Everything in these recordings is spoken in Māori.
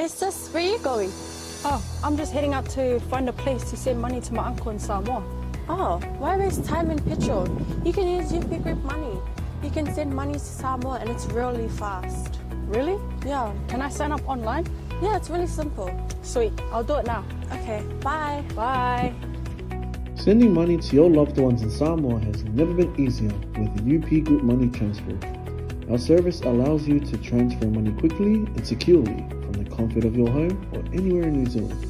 Hey sis, where are you going? Oh, I'm just heading out to find a place to send money to my uncle in Samoa. Oh, why waste time and petrol? You can use UP Group Money. You can send money to Samoa and it's really fast. Really? Yeah. Can I sign up online? Yeah, it's really simple. Sweet, I'll do it now. Okay, bye. Bye. Sending money to your loved ones in Samoa has never been easier with the UP Group Money Transfer. Our service allows you to transfer money quickly and securely from the comfort of your home or anywhere in New Zealand.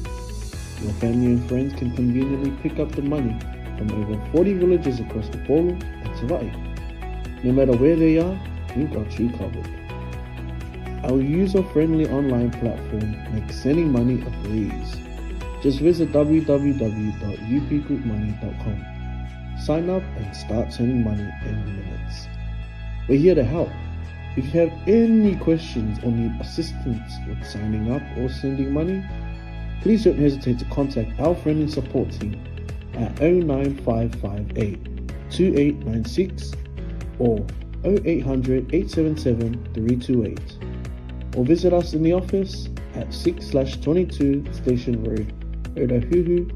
Your family and friends can conveniently pick up the money from over 40 villages across Upolu and 𝚟𝚒𝚍𝚎. No matter where they are, we've got you covered. Our user-friendly online platform makes sending money a breeze. Just visit www.upgroupmoney.com. Sign up and start sending money in minutes. We're here to help. If you have any questions or need assistance with signing up or sending money, please don't hesitate to contact our friendly support team at 09558 2896 or 0800 877 328, or visit us in the office at 6/22 Station Road, 𝚟𝚑𝚙𝚢𝚑𝚝,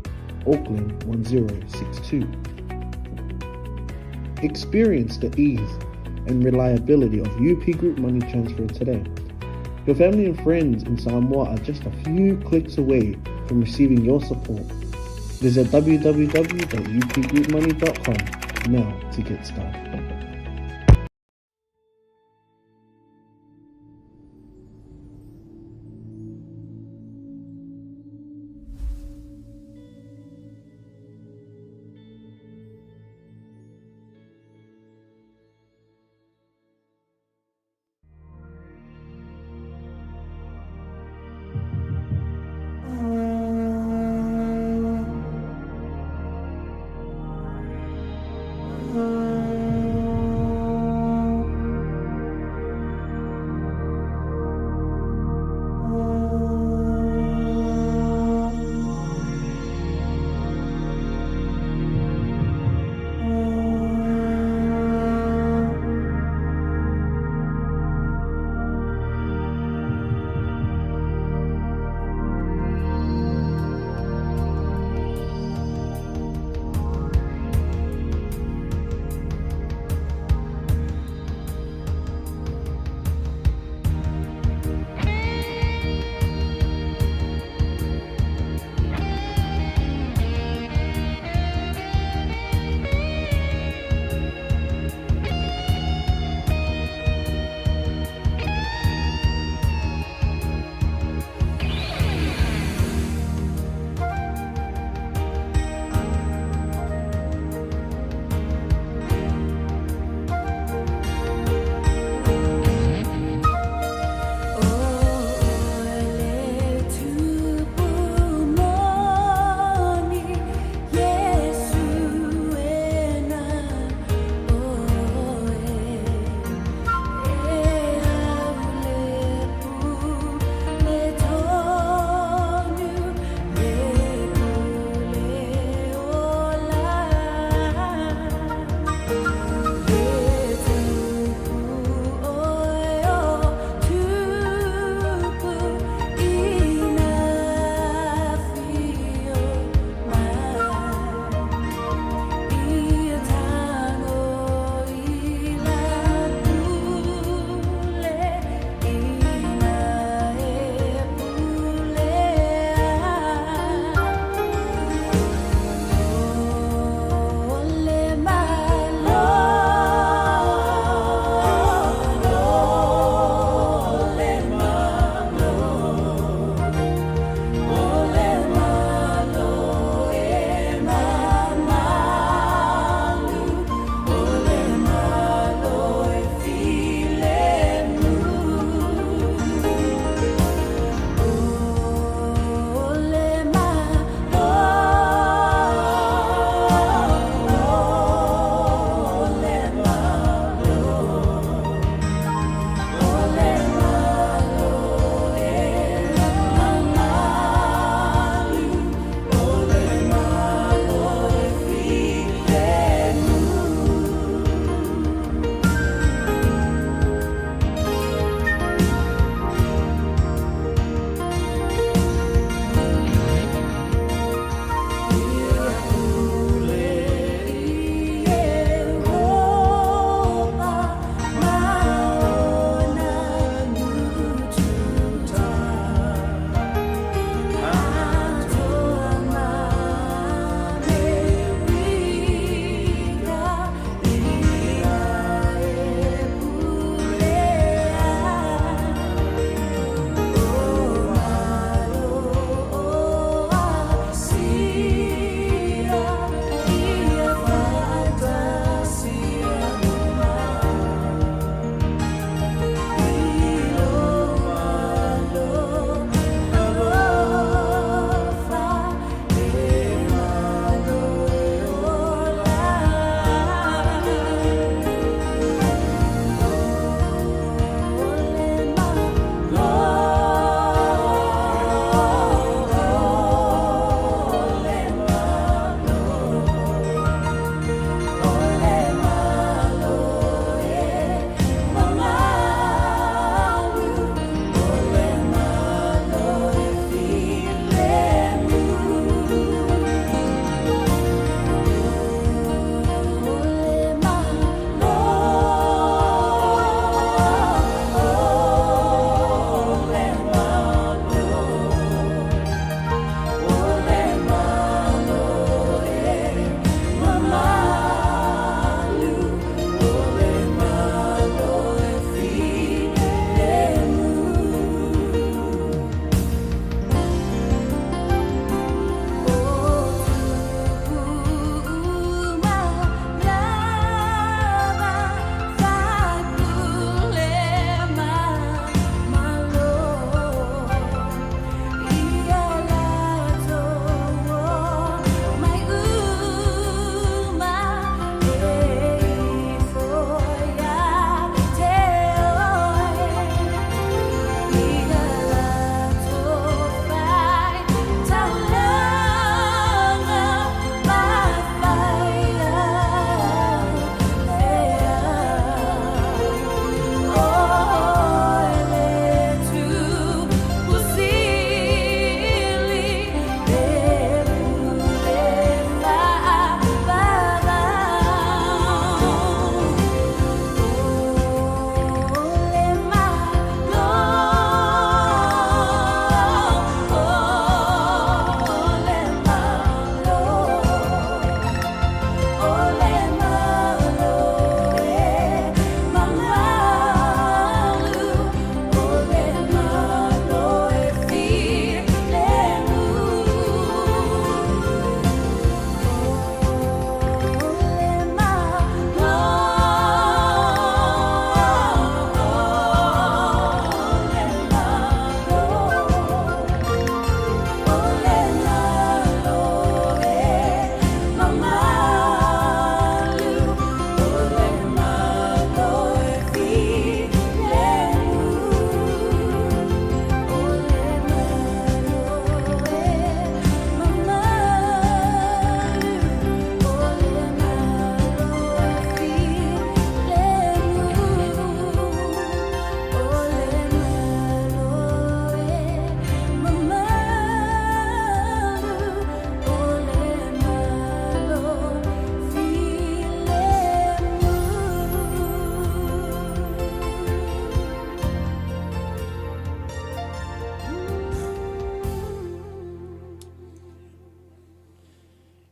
Auckland 1062. Experience the ease and reliability of UP Group Money Transfer today. Your family and friends in Samoa are just a few clicks away from receiving your support. Visit www.upgroupmoney.com now to get started.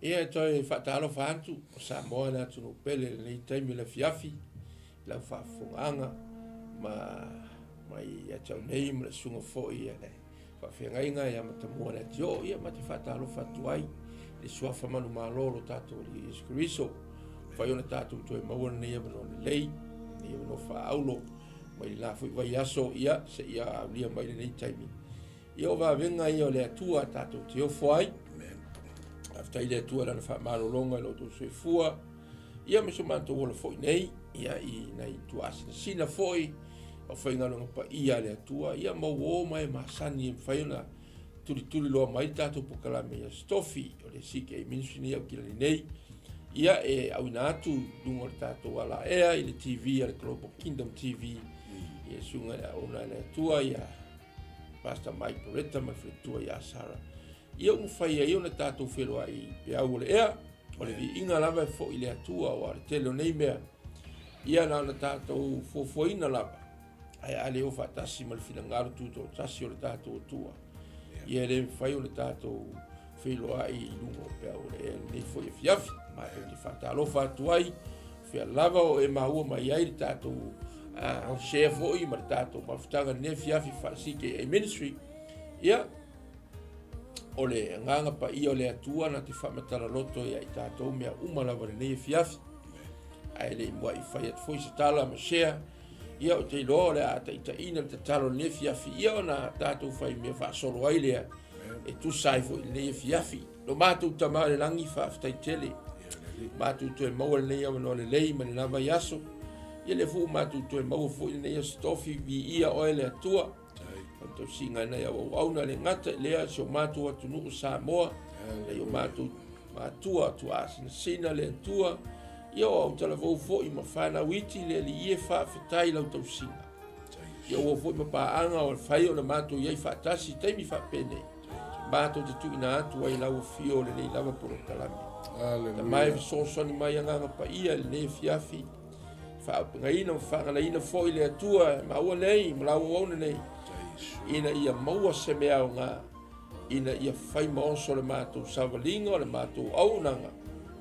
Ia toi whaatalo whantu, o Samoa na tunu pele nei taimi la fiafi, lau whaafungaanga, mai ia tau nei mla sunga fōi ia nei. Whawhengainga ia matamua na tio, ia mati whaatalo whatuai, le suafa manu malolo tātou li Yesu Keriso, whaiona tātou toi maua nei amano le lei, nei amano whaaulo, mai la fui vai aso ia, se ia aulia mai nei taimi. Ia o venga ia o le atua tātou te o whai, after ile atua lana wha malolonga lo tō sui fua, ia me so manto wola foi nei, ia I nei tuasina sina foi, o whaingalonga pa ia le atua, ia mau o mai masani e whaiona turi loa mai tātou pokalame ia stofi, o le sike e ministry au kila nei, ia e au ina atu dungo le tātou ala ea, I le TV, le Global Kingdom TV, ia sunga ona le atua, ia Pastor Mike Poretta, ma whetua ia Sarah. Ia whaia I ona tātou wheroa I pe au le ea, o le vi inga lava e fo I le atua o ale tele o nei mea. Ia na ona tātou fofoina lava, ai ale o whatasi ma le whilangaru tūtou tasi o le tātou tua. Ia le whai o le tātou wheroa I lungo pe au le ea, nei fo I fiafi, ma e ni whatalo whatuai, whia lava o e mahua mai ai le tātou share fo I ma le tātou mawhitanga ne fiafi whasike e ministry. Ia, o le nganga pa I o le atua na te whamatara loto ia I tātou mea umalawa le nei fiafi. Ai le mua I whai at fwoi se tala ma share. Ia o te iloa le a ta ina te talo ne fiafi. Ia o na tātou whai mea whaasolo ai lea. E tu sai fo I nei fiafi. No mātou tamā le langi whaaftai tele. Mātou tu e maua le nei amano le lei ma le nama yaso. Ia le fu mātou tu e maua fo I nei stofi vi ia oe le atua. Tau singa nei au auna le ngata lea so mātua tunu Samoa, le o mātua tu asina sina le atua, ia o au tala vau fo I ma whana witi le li ie whaafetai lau tau singa. Ia o fo I ma paanga o le whai o na mātua iei whaatasi taimi whaapene. Mātua te tuina atu ai lau fio le nei lava poro kalami. Ta mai so soni mai anganga pa ia le nei fiafi. Whaapengaina whanganaina fo I le atua, maua nei, malau auna nei. Ina ia maua se mea o ngā, ina ia whai maoso le mātou savalinga o le mātou aunanga,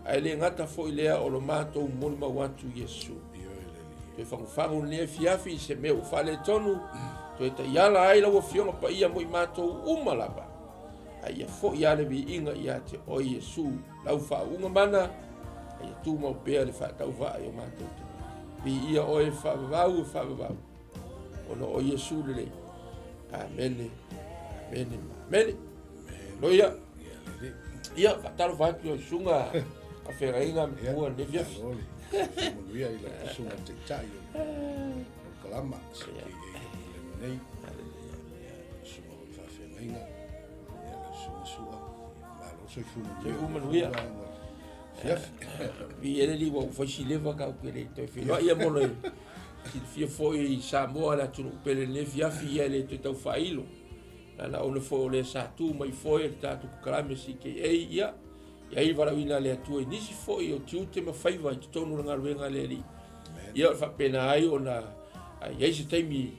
ai le ngata fo I lea o le mātou moni mawatu Yesu. Toi whangu nea fiafi se mea u whale tonu, toi ta iala ai lau fionga pa ia mo I mātou umalaba. Ai ia fo I ale vi inga ia te o Yesu, lau whaunga mana, ai ia tū mau pēa le whaatau wha ai o mātou te. Vi ia oe whaavavau, ono o Yesu le lei. Amen. Amen. Amen. Loia. Ia, talo vatu o sunga a whengainga mua ne fiafi. Ia I la sunga te tai o kalama se ke le nei. Sunga o whengainga. Ia la sunga sua. Malo soi fumanuia. Fiafi. Vi ele li wa faisi leva ka o kere toi whenua. Ia mono e. Fia foi Samoa la tunu pele ne fiafi ia le te tau whailo. Nana ona foi o le sa tu mai foi le tātu kalame si ke ei ia. Ia I warawina le atua I nisi foi o tiute ma whaiva I tonu ranga ruenga le li. Ia o whapena ai o na ia I se taimi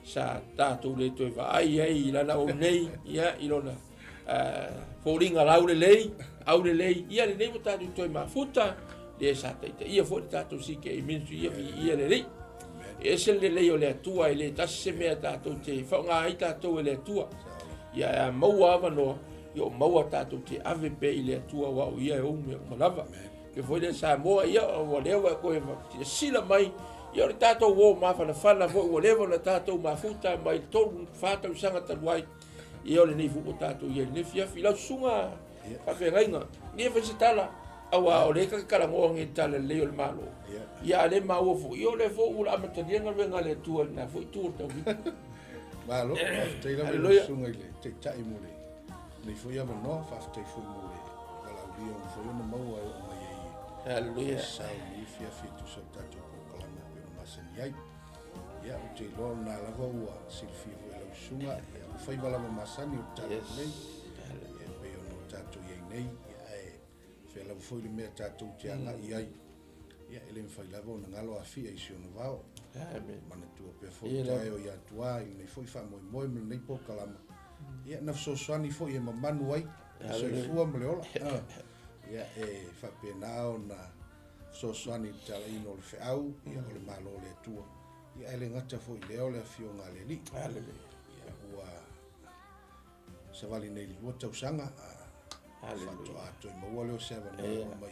sa tātou le toi wa ai ai lana o nei ia I lona fōringa lau le lei, au le lei, ia le nei mo tātou toi mafuta le sa taita. Ia foi le tātou si ke I ministry ia le lei. E se le leo le atua I le tasi se mea tātou te whaunga ai tātou le atua. Ia maua awa noa, Ia maua tātou te ave pe I le atua wa o ia e ume o malawa. Ke foi le Samoa ia o lewa e koe te sila mai, Ia le tātou o mawhana whana foi o lewa na tātou mafuta mai tolu whātau sanga taluai. Ia o le nei fuko tātou ia le fiafi lau sunga whawhengainga. Nia whaisitala. Awa o le kakarangoa nge tala leo le malo. Ia le maua fo. Ia le fo ula amatarianga wenga le tua na fo I tua tau vi. Malo, te ila sunga ile, te tai mo le. Nei fo ia no, whaaftei fo mo le. Wala uli o fo ia maua o mai ei. Hallelujah. Sao ni fia fitu sa tatu ko kalama pe o masani ai. Ia o te ilo na lava ua silfi fo ila sunga. Ia o fai wala masani o tatu nei. Ia pe o no tatu iei nei. Fela foi le mea tātou te anga I ai. Ia ele mwhai lava o na ngalo a fia I sio na vao. Amen. Mana tua pe foi tae o ia tua I nei foi wha moi mele nei po kalama. Ia na fso swani foi e mamanu ai. So I fua mele ola. Ia whapena o na sosoani talaina o le whiau, ia o le malo le atua. Ia ele ngata fo i leo le afio ngā le li. Ia ua se wali nei lua tausanga. Whato ato i maua leo sewa na mai.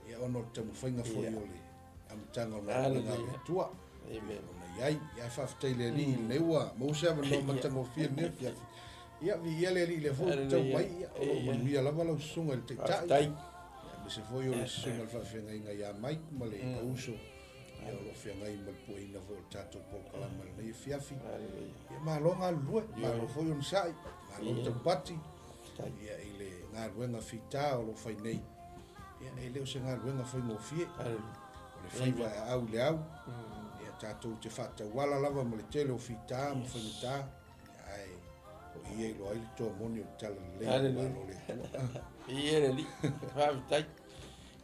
Ia ono tamu whainga fo i o le amitanga o ngā le atua. Ona iai whaftai le li le ua. Mau sewa no matanga o fia ne fia. Ia vi ele li le fo tau mai. Ia o manuia lava lau sunga le te tai. Me se foi o sunga le whawhenga inga ia mai ma le auso. Ia o lo whenga i mal puina fo o tato pokalama le nei fiafi. Ia malonga lue. Malo foi o nisai. Malo tau pati. Ia i le ngā ruenga whita o lo whai nei. Ia e leo se ngā ruenga whai ngō fie. O le whaiwa e au le au. Ia tatou te whata wala lava ma le tele o whita ma whai ngita. Ai, o ia i lo aile tō moni o tala le malo le tua. Ia le li, whaavitai.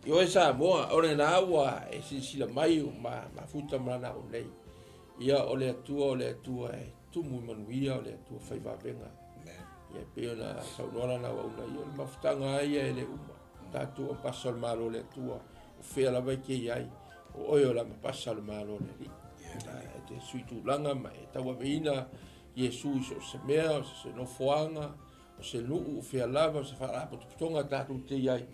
I oe sa moa, ore nā aua e sila mai o ma futa marana o nei. Ia o le atua e tumu manuia o le atua whaivavenga. Ia peo na saunoara na wauna ia le mafutanga aia e le uma. Tātua pasa le malo le atua, o whea lawa i kei ai, o oe o la mapasa le malo le li. E te suitu langa ma e tawa veina Iesu i so se mea, o se nofoanga, o se nuu o whea lava, o se whaarapo tuputonga tātou te iai.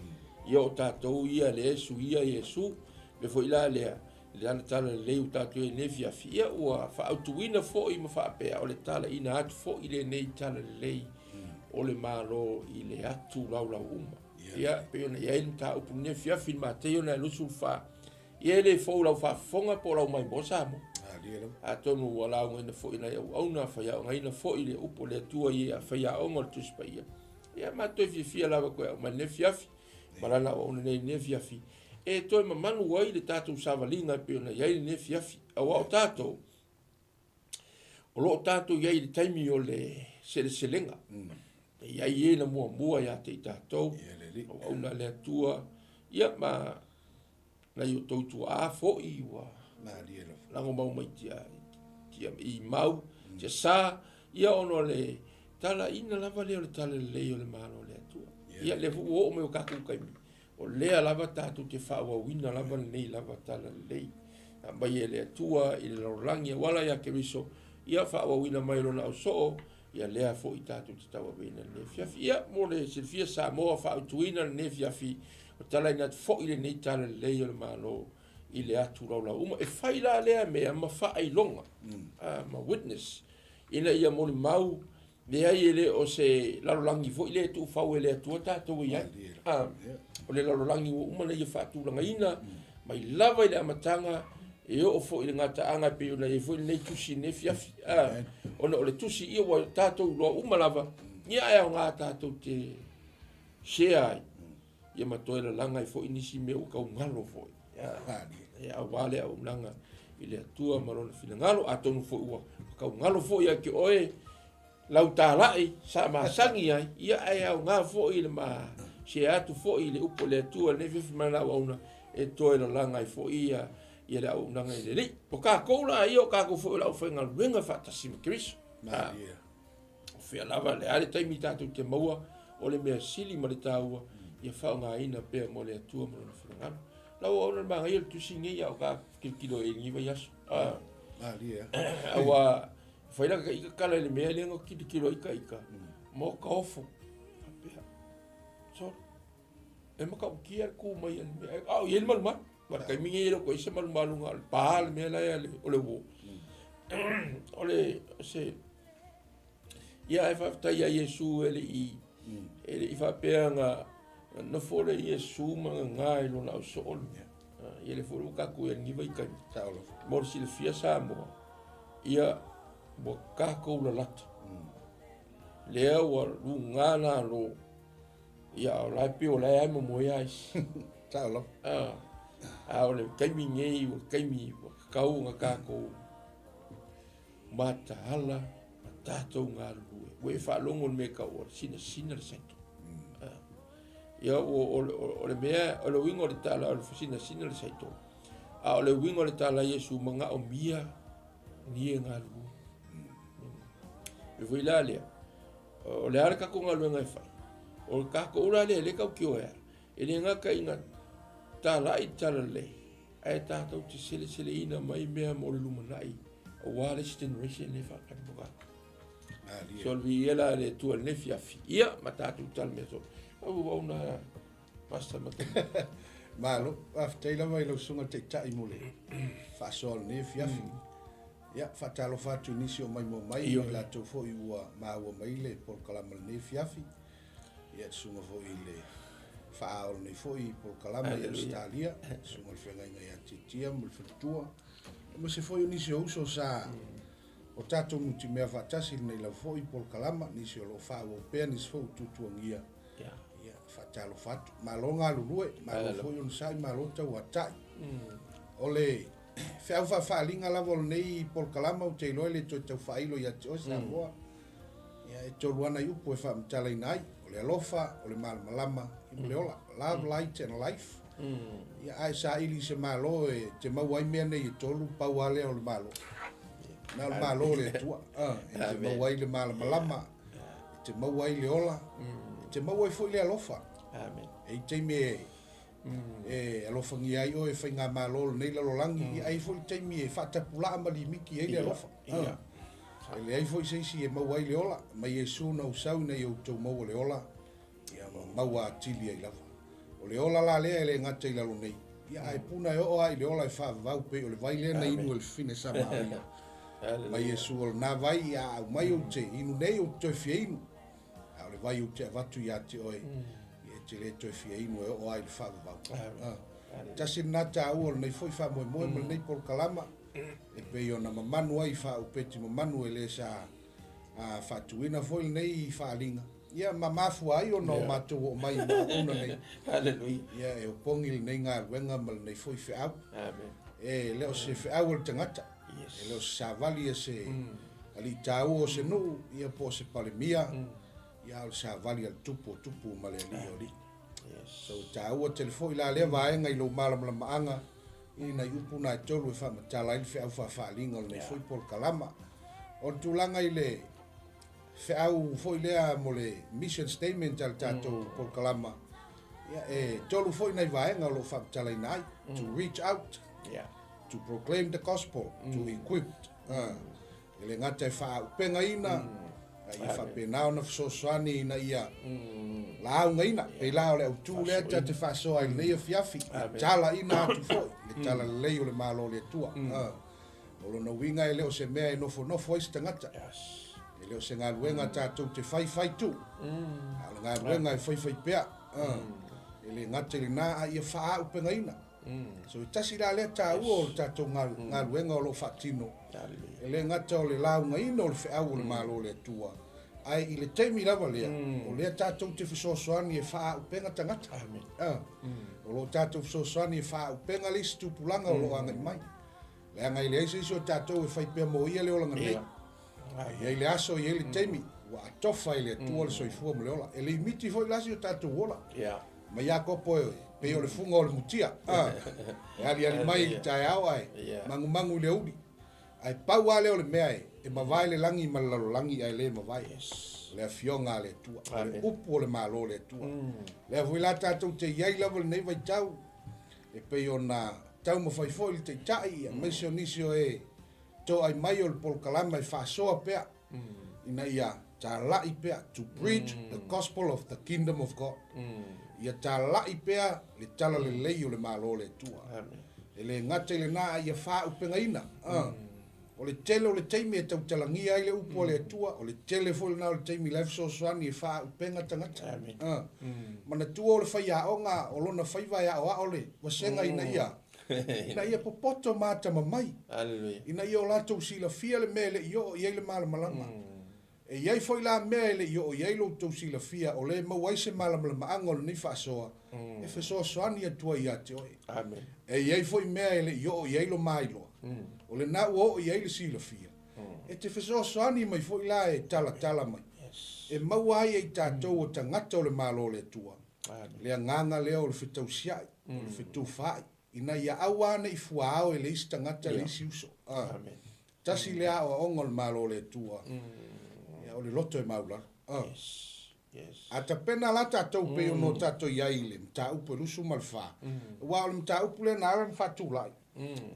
Ia o tātou ia le Iesu, me fo ila lea, le ana tala le leu tātou e nefi a fia, ua whaautuina fo i ma whaapea, o le tala ina atu fo i le nei tala le lei, o le malo i le atu laulau uma. Ia, peona ia ina tā upu nefi a fin Mataio na lusul wha, ia le fo lau whaafonga po lau mai mosa mo. A tonu wala ngaina fo ina ia auna whaiau ngaina fo i le upo le atua ia whaiau ngol tuspa ia. Ia matoi fia lava koe au ma nefi afi, marana o nei nefi afi. E toi mamanu wai le tātou savalinga peona iai le nefi afi. Awa o tātou, o lo tātou iai le taimi o le selenga. Iai e na mua ia te i tātou, o auna le atua, ia ma na i o tautua a fo i wa. Lango mau mai tia i mau, tia sa, ia ono le tala ina lava leo le tala le leo le malo le atua. Ia le fu o me o kaku kaimi. O lea lava tātou te whaua wina lava nei lava tala le lei. Mai e le atua, i le laurangi, wala ia ke riso, ia whaua wina mai rona au soo, ia lea fo i tātou te tawa wina le fiafi. Ia mo le silfia sa moa whaautuina le fiafi, o tala ina te fo i le nei tala le leo le malo. I le atu laula uma e whaila lea mea ma whaai longa, ma witness. Ina ia moli mau, lea i ele o se larolangi fo i le tu whau e le atua tātou i ai. O le larolangi o umana ia whaatulanga ina, mai lava i le amatanga, e o fo i le ngata anga pe o le fo i nei tusi ne fiafi. Ona o le tusi ia wa tātou loa umalava, ia ea o ngā tātou te share ai. Ia matoela langa i fo i nisi mea o kau ngalo fo i. Ia wale au nanga i le atua marona fina ngalo a tonu fo ua kau ngalo fo ia ke oe lau tālai sa masangi ai ia ai au ngā fo i le ma se atu fo i le upo le atua ne fifi mana wauna e toe la langa i fo ia ia le au nanga i le li o ka koula ia o ka ko fo lau whainga luenga whatasima kiriso o whea lava le ale taimi tātou te maua o le mea sili ma le tāua ia whao ngā ina pēr mo le atua marona fina ngalo lau ona manga ia tu singi ia o ka kilo e ngi vai aso. Awa faila ka ika kala le mea lengo kilo ika. Mo ka ofo. So e maka ukia ku mai le mea. Au ia mal mal. Mar ka mingi ia ko isa mal malunga pal mea la ia ole wo. Ole se ia e fa tai Yesu ele i fa peanga na fole Iesu ma ngai lo na so ol ia le fole ka ku e ni vai ka taulo mo si le fia sa mo ia bo ka ko la lat le wa lu ngana lo ia la pi o la mo mo ia taulo ole kai mi ngei o kai mi ka u nga ka ko mata hala tatou ngā lu we fa longo me ka o sina le sento ia o le mea o le wingo le tala o le fusina sina le saito a o le wingo le tala Iesu manga o mia ni e ngā lu e vui la lea o le ara kako ngā lu ngai fai o le kako ura le kau ki o ea E le ngaka inga tala I tala le. Ai tātou te sele ina mai mea mo le lumanai. A wireless generation le whakaripoka. So vi ela le tua le fiafi. Ia, ma tātou tala mea so. Au na pasta mata. Malo, aftaila mai lo sunga te tai mole. Fasol ne fiafi. Ia, fatalo fatu nisi o mai mo mai la to fo iwa ma wa mai le por kalama ne fiafi. Ia sunga fo ile faal ne fo I por kalama ia Australia. Sunga fenga ia titia mo fitua. Mo se fo nisi o uso sa o tato muti mea fatasi nei la fo I por kalama nisi o lo fa o pe nisi fo tutuangia. Ia, fatalo fatu. Malonga lulue, malo fo yon sai malota watai. Ole Fea whaalinga lava nei por kalama o te loe le to tau whailo ia te o Samoa. Ia e toruana I upo e whaamtalai nai, o le alofa, o le malamalama, I mo le ola, love, light and life. Ia ai sa ili se malo e te mau ai mea nei e tolu pau ale o le malo. Na le malo le tua, e te mau ai le malamalama, e te mau ai le ola, e te mau ai fo I le alofa. E I te me e alofa ngi ai o e whainga malo nei la lolangi ai foi taimi e whatapula amali miki e le alofa le ai foi seisi e mau ai le ola mai e suna usau nei o tau mau le ola ia mau a tili ai lava o le ola la lea e le ngata I lalo nei ia ai puna e o ai le ola e whaavau pe o le vai lea na inu e le fine sa maa mai e su o na vai ia au mai o te inu nei o te fie inu o le vai o te avatu ia te oe te le toi fia inu e o ai le whaavau. Tasi nata au o nei foi wha moe moe ma nei por kalama e pe o na mamanu ai wha upeti mamanu e le sa whatuina foi nei whaalinga. Ia mamafu ai o no matou o mai ma una nei. Hallelujah. Ia e o pongi nei ngā ruenga ma nei foi whiau. E leo se whiau o le tangata. E leo se savali e se ali tau o se nuu ia po se palemia. Ia o sa vali al tupu ma le li. So ta ua telefo ila le vaenga I lo maanga ina yupu na tolu e fa matala il fe au fa falinga le foi por kalama. O tulanga ile fe au foi le mo le mission statement al tato por kalama. Ia e tolu foi na vaenga lo fa matala nai to reach out. To proclaim the gospel, to equip. Ele ngata fa penga ina ia whapenao na whasosoani na ia lao ngaina pe lao le autu lea te whasoa I leia fiafi tala ina atu foi le tala lei o le malo le tua o lo na winga e leo se mea e nofo isi tangata e leo se ngā ruenga tātou te whai tu ngā ruenga e whai pea e le ngate le nā a ia wha au penga ina so I tasi la lea tā ua o tātou ngā ruenga o lo whatino e le ngata o le lau ngaina o le whiau o le malo le tua ai I le teimi lava lea o lea tātou te whasosoani e wha upenga tangata o lo tātou whasosoani e wha upenga lisi tupulanga o lo angai mai lea ngai le eise o tātou e whaipea mo ia le ola nganei ia le aso ia le teimi wa atofa I le tua le soifua mo le ola e le imiti foi lasi o tātou ola ma ia kopo pe o le funga o le mutia e ali mai tai au ai mangu le uli ai pau ale o le mea e mawai le langi ma lalo langi ai le mawai le afionga le tua le upu o le malo le tua le avuila tātou te iai lava le nei vai tau e pe o na tau mawhai foi te tai mesio nisio e to ai mai o le polkalama I whasoa pea ina ia ta lai pea to preach the gospel of the kingdom of God ia ta lai pea le tala le lei o le malo le tua e le ngate le na ia wha upenga ina o le tele o le teimi e tau talangia ai le upo o le atua o le tele foi na o le teimi life sosoani e wha upenga tangata mana tua o le whai aonga o lona whaiva e ao a le wasenga ina ia popoto mata mamai ina ia o latou sila fia le mele io ia le malamalama e iai foi la mea le io iai lo tou sila fia o le mau ai se malamalama anga o le ni whasoa e whasosoani atua ia te oi e iai foi mea le io iai lo mailo o le na o iai le sila fia e te whasosoani mai foi la e tala mai e mau ai e tātou o tangata o le malo le tua le anganga leo o le whetau siai o le whetau whai ina ia awana I fuao e le isi tangata le isi uso tasi lea o ongo le malo le tua o le loto e maula A ta pena la tātou pe ono tātou iai le mta upe lusu malfa. Wa o le mta upe le na ala mfatu lai.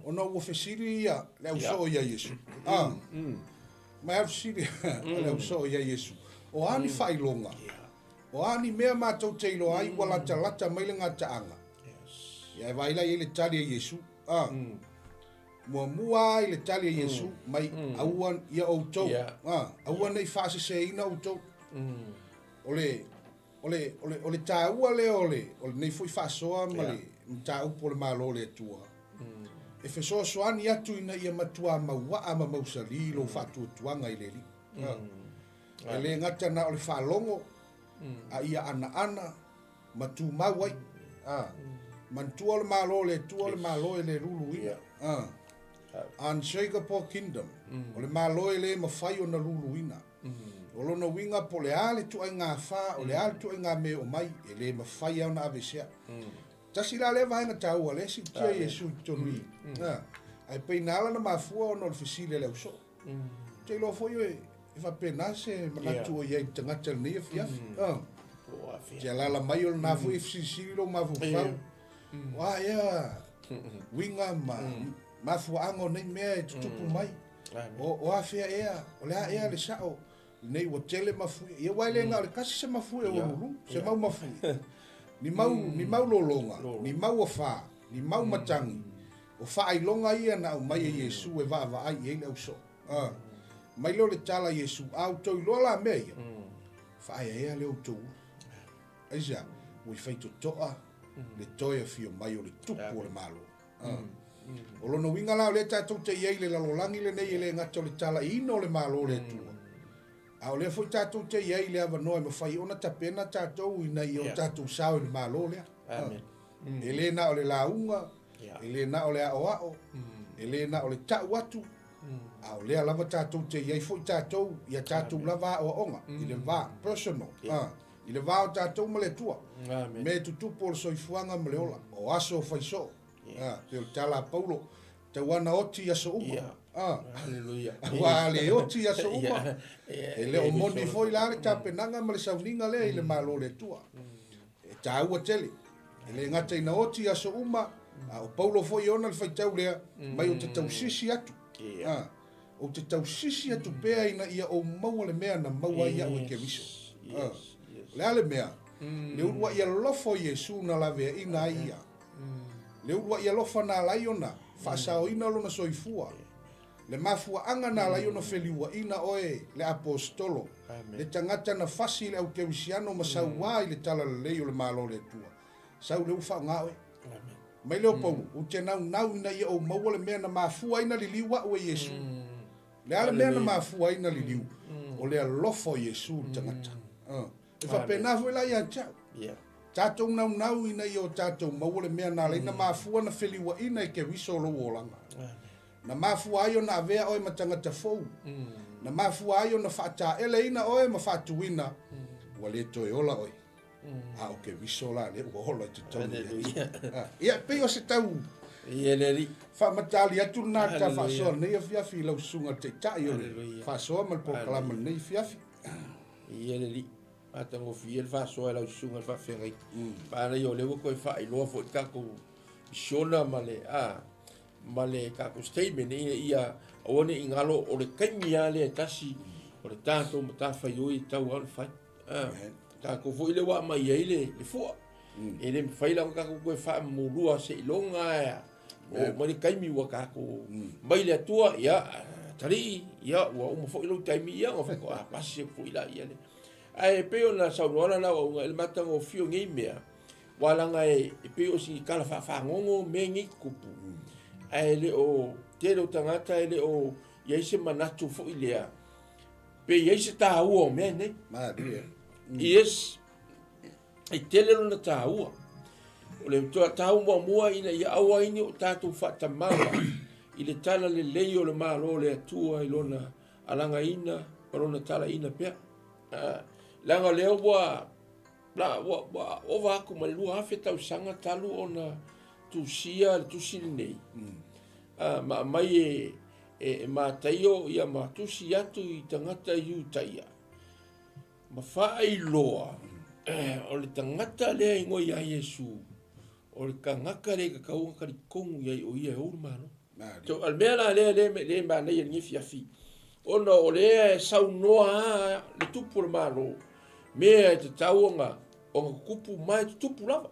Ono ua fesiri ia le uso ia Yesu. Mai au fesiri le uso ia Yesu. O ani whailonga. O ani mea mātou teilo ai wa lata mai le ngata anga. Ia e waila i le tali a Yesu. Mua i le tali a Yesu mai auan ia outou. Auan nei whaase se ina outou. Ole tāua le ole nei foi whasoa ma le tāupo le malo le tua. E whesoa soani atu ina ia matua maua ma mausali lo whatua tuanga i le li. E le ngata na ole whalongo a ia ana matu mawai. Mantua le malo le tua le malo e le lulu ina. Unshakable kingdom. Ole malo e le mawhai o na lulu ina. O lona winga po le ale tu ai ngā wha, o le ale tu ai ngā me o mai, e le mawhai au na avesea. Tasi la le vaenga tāua le si tia Yesu tonui. Ai pei nala na mafua o no le fesile le uso. Te lo foi e fa pena se manatu o iei tangata le nia fiafi. Te alala mai o na fui fesili lo mafufau. Wa ia winga mafua ango nei mea e tutupu mai. O afea ea, o le a ea le sao. Nei wa tele mafui ia waile nga le kasi se mafui o lulu se mau mafui ni mau lolonga ni mau fa ni mau matangi o fa ai longa ia na o mai Yesu e va ai ele o so mai lo le tala Yesu au to lo la me fa ai le o to aja we feito toa le toia fio mai o le tupu le malo o lo no winga la le tatou te ile la lo langi le nei le ngato le tala ino le malo le tu a le foi tātou te iei le avanoa ma fai ona tapena tātou ina i o tātou sao i le malo lea. E le na o le launga, e le na o le ao, e le na o le tau atu. A o lea lava tātou te iei foi tātou i a tātou lava o onga, i le va personal. I le va o tātou ma le tua. Me tutupo le soifuanga ma le ola, o aso fai so. Te o tala Paulo, te wana oti aso uma. Hallelujah. Wa le oti aso uma. E le o moni foi la le tapenanga ma le sauninga le i le malo le tua. E tāua tele. E le ngata ina oti aso uma. O Paulo foi ona le faitau lea. Mai o te tausisi atu. O te tausisi atu pea ina ia o maua le mea na maua ia o ke viso. Le ale mea. Le urua ia lofo Yesu na lave ina ia. Le urua ia lofa na laiona. Fasao ina lona soifua. Le mafua anga na la yono feliua ina oe le apostolo. Le tangata na fasi le au kewisiano ma sauwa i le tala le leo le malo le tua. Sau le ufa ngawe. Mai leo pou, u te nau ina ia o maua le mea na mafua ina li liwa o Yesu. Le ale mea na mafua ina li liu. O le alofo Yesu tangata. E fa pena fo la ia tau. Tātou nau ina ia o tātou maua le mea na le ina mafua na feliua ina i kewiso lo wolanga. Na mafua ayo na avea oe matangata fou. Na mafua ayo na whaata ele ina oe ma whaatuina. Wa le toe ola oe. A oke viso la le ua hola te tau. Ia peo se tau. Ia leri. Whamatali atu nā ta whasoa nei a fiafi lau sunga te tai o le. Whasoa mal pokalama nei fiafi. Ia leri. Matango fia le whasoa lau sunga whawhengai. Pāra i o lewa koe wha iloa fo i kako isiona male ma le kako statement ia one i ngalo o le kaimi a le tasi o le tātou ma tāwhai oi tau au le whai. Kako fo i le wa mai ei le fua. E le mwhai lau kako koe wha murua se ilonga o ma le kaimi wa kako mai le atua ia tari ia ua uma fo i lau taimi ia o whako pasi fo i la ia le. Ai peo na saunoana na o le matanga o fio ngei mea walanga e peo si kala whaangongo me ngi kupu. Ai le o tero tangata ele o yaise manatu fo ilea. Pe yaise tāua o mea nei. Yes. I tele na tāua. O le tāu mua ina ia awa ini o tātou whatamawa. I le tala le leo le malo le atua i lona alanga ina, parona tala ina pea. Langa leo wa ova aku ma lua hafe tau sanga talu ona tusia tusili nei. Ma mai Mataio ia ma tusi atu i tangata yu taia. ma whaailoa o le tangata lea ingoi a Yesu o le kangaka le ka kaunga kari kongu iai o ia e uru mano to al mea la le ma nei ni fiafi ona o le sau noa le tupu le mano mea te taunga o kupu mai te tupu lava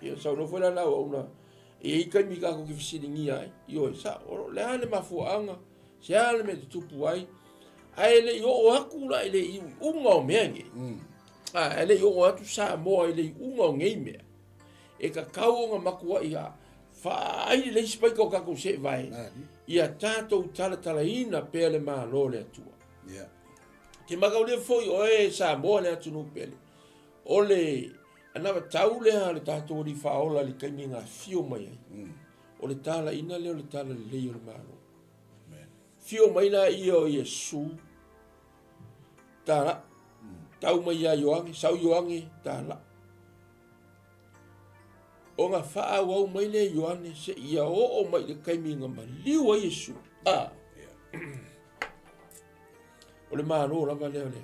ia sau no foi la ona e ika mi ka ko ki fisiringi ai io sa o le ale mafuanga se ale me te tupu ai ai le o aku la ile i unga o mea nge ele o atu sa mo ele unga ngei mea e ka kaunga makua ia fa ai le spai ko ka ko se vai ia tato tala ina pele ma lo le atua ke magau le foi o e sa mo le atu no pele ole ana tau le ha le tato ri fa ola le kaminga fio mai o le tala ina le o le tala le o le malo fio mai na io Yesu tala tau mai ia yoangi sau yoangi tala o nga faa wau mai le yoane se ia o mai le kaiminga ma liwa Yesu o le malo lava leo le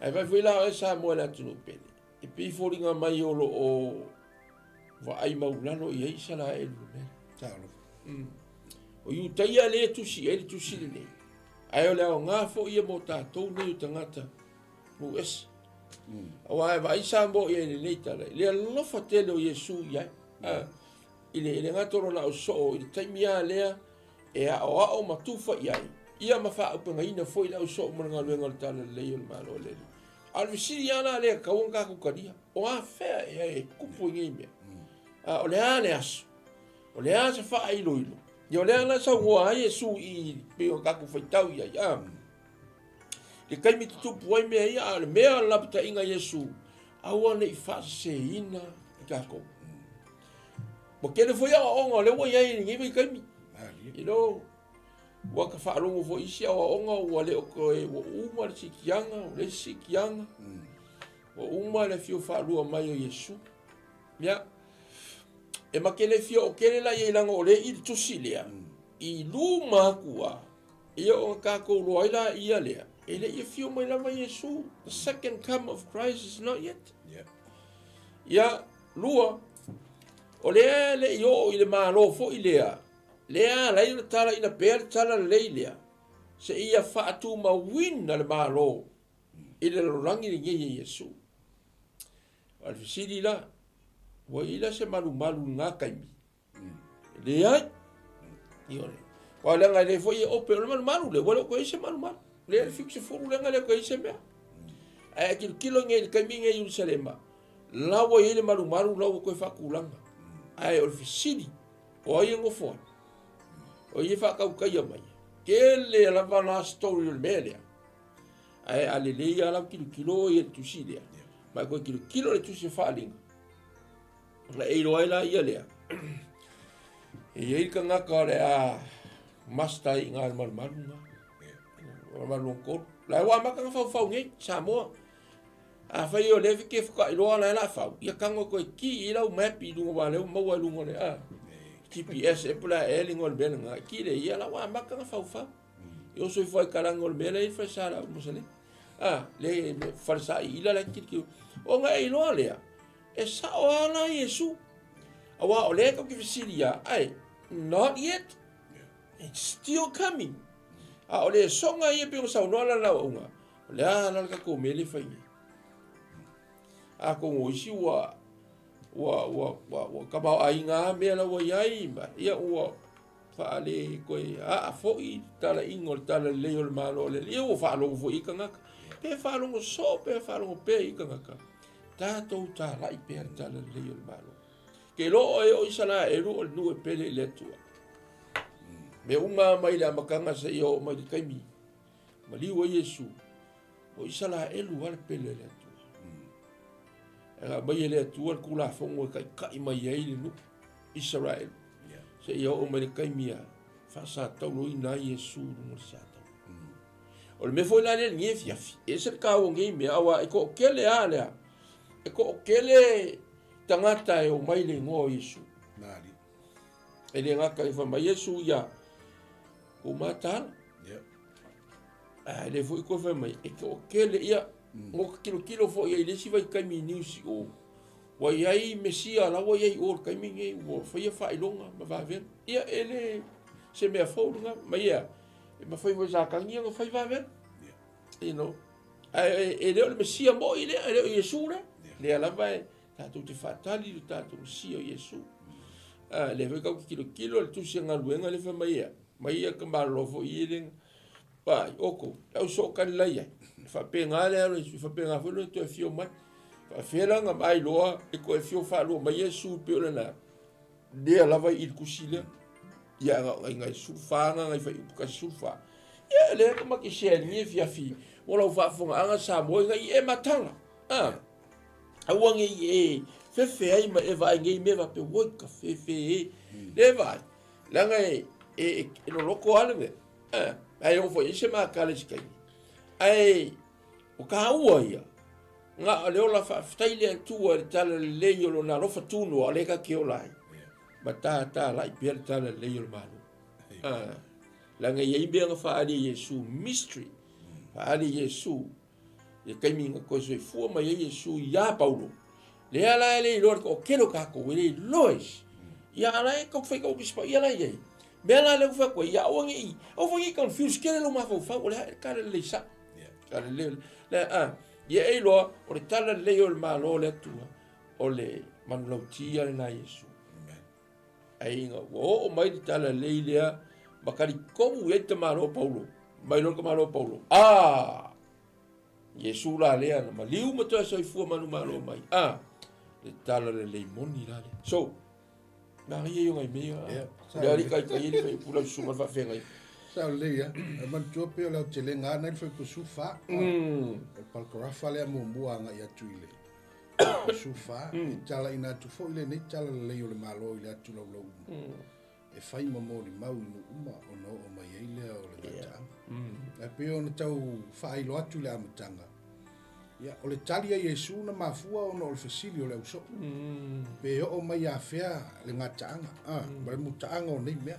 ai vai foi la esa mo la tunu pele e pi foringa mai o lo o va ai maulano i isa la e lu me talo o yu taia le tu si le ai o le nga fo ia mo ta to ne tangata mo es o ai vai sa mo i le leita le lo fatele o Yesu ia ile nga toro la o so i taimia le e a o matufa ia ma fa o nga ina foi la o so mo nga luenga le tala le o malo le alvisi yana le kaunga ku kadia o a fe e kupu ngime o le ale as o le asa fa ai loilo yo le ana sa wa Yesu i pe o ka ku faitau ia le kai mi tu poi me ia le me la pita inga Yesu awa ne fa se ina ka ko mo ke le foi o le wo ia ni ngi kai mi you know wa ka fa rongo fo isi o onga wa le o ko e wo uma le sikianga wo uma le fio fa lua mai o Yesu ya e ma ke le fio o ke la ye langa o le i tu silia i luma kua e o ka ko lo ila ia le e le fio mai la mai Yesu the second come of Christ is not yet ya lua o le yo i le malo fo ilea lea lai le tala ina pēr tala leilea se ia whaatu ma wina le malo i le rorangi ni nge Yesu al fisiri la wa ila se malu ngā kaimi le ai iore wa le ngai le fo i ope le malu le wale ko ise malu le fixe furu le ngai le ko ise mea ai kilo nge le kaimi nge Yerusalema la wa i le malu la wa ko fakulanga ai al fisiri o ai ngofo o ia fa ka ka ia mai kele la vana story le melia ai ale le ia la kilo e tu silia mai ko kilo le tu se faling la e lo ila ia le e ia ka nga ka le a masta i ngal mal ko la wa ma ka fa ngi sa mo a fa yo le ke fa lo la fa ia ka ngo ko ki ila map i lu wa le mo wa lu ngole GPS e pula e lingol bela nga kile ia la wa maka nga faufa yo so foi karangol bela e fa sala musale le farsa ila la kiki o nga e no le e sa o ala Yesu awa o le ko ki fisilia ai not yet it's still coming o le songa ia pe sa no la unga le ala ka ko mele fa ko ngoi si wa ka ba ai nga me la wa yai ba ia wa fa ale ko a fo i tala ingol tala le ol malo le o fa lo fo i kanga pe fa lo so pe fa lo pe i kanga ta to ta la i pe tala le ol malo ke lo o isana e ru nu e pe le tu me uma mai la makanga se yo mai kai mi mali wa Yesu o isala e lu al pe le mai ele tua kula fongo kai mai ele no Israel se ia o mai kai mia fa sa tau ina Yesu no sa tau o me foi la le nge fiafi e se ka o nge me awa e ko kele ale e ko kele tangata e o mai le ngo Yesu nari ele nga kai fa mai Yesu ya o mata le foi ko fa mai e ko kele ia mo kilo fo ia le si vai kai mi news o wa ia mesia la wa ia o kai mi nge wo fa ia fa ilonga ma va ven ia ele se me fo nga ma ia e ma foi za ka ngia fa va ven you know ele mesia mo ile Yesu le ala vai ta tu te fatali ta tu si o Yesu le vai ka kilo le tu se nga luenga le fa mai ia ka ma lo fo ile pa oko au so kan la ia fa penga le fa penga fo no to fio mai fa fela nga mai loa e ko fio fa lo mai Yesu pe ona de la vai il kusile ia nga su fa nga fa ka su fa ia le ka ma ki se ni fia fi wala fa fo nga sa mo nga e matanga awangi e fe ai ma e vai ngai me va pe wo ka fe le vai la nga e no loko ale ai o foi se ma kale skai ai o ka ua ia nga le ola fa staile tu o tala le yo na lo fatuno ale ka ke ola ma ta la per tala le yo malu la nga ye be nga fa ali Yesu mystery fa ali Yesu e kai minga ko so fu ma ye Yesu ya Paulo le ala le lor ko kelo ka ko we lois ya ala ko fe ko bispa ya la ye bela le fa ko ya wangi o wangi confuse kele lo ma fa o le ka le sa ka le ye e lo o le tala le o ma lo le tu o le man lo tia na Yesu ai nga o mai tala le le bakari ko e te ma lo Paulo mai lo ka ma lo Paulo Yesu la le na ma liu ma to so fu ma lo mai le tala le moni la so na ye yo ngai me dari kai le pula suma fa fenga sa le ya man chope la tele nga na fe ko sufa pal ko rafa le mo buanga ya tuile sufa tala ina tu fo ile ne tala le yo le malo ile tu lo e fai mo mo mau no uma o no o mai ile o le ta e pe on tau fai lo atu le amtanga ya o le talia Yesu na mafua o no le fasilio le uso pe o mai a fea le ngatanga ba mutanga o nei mea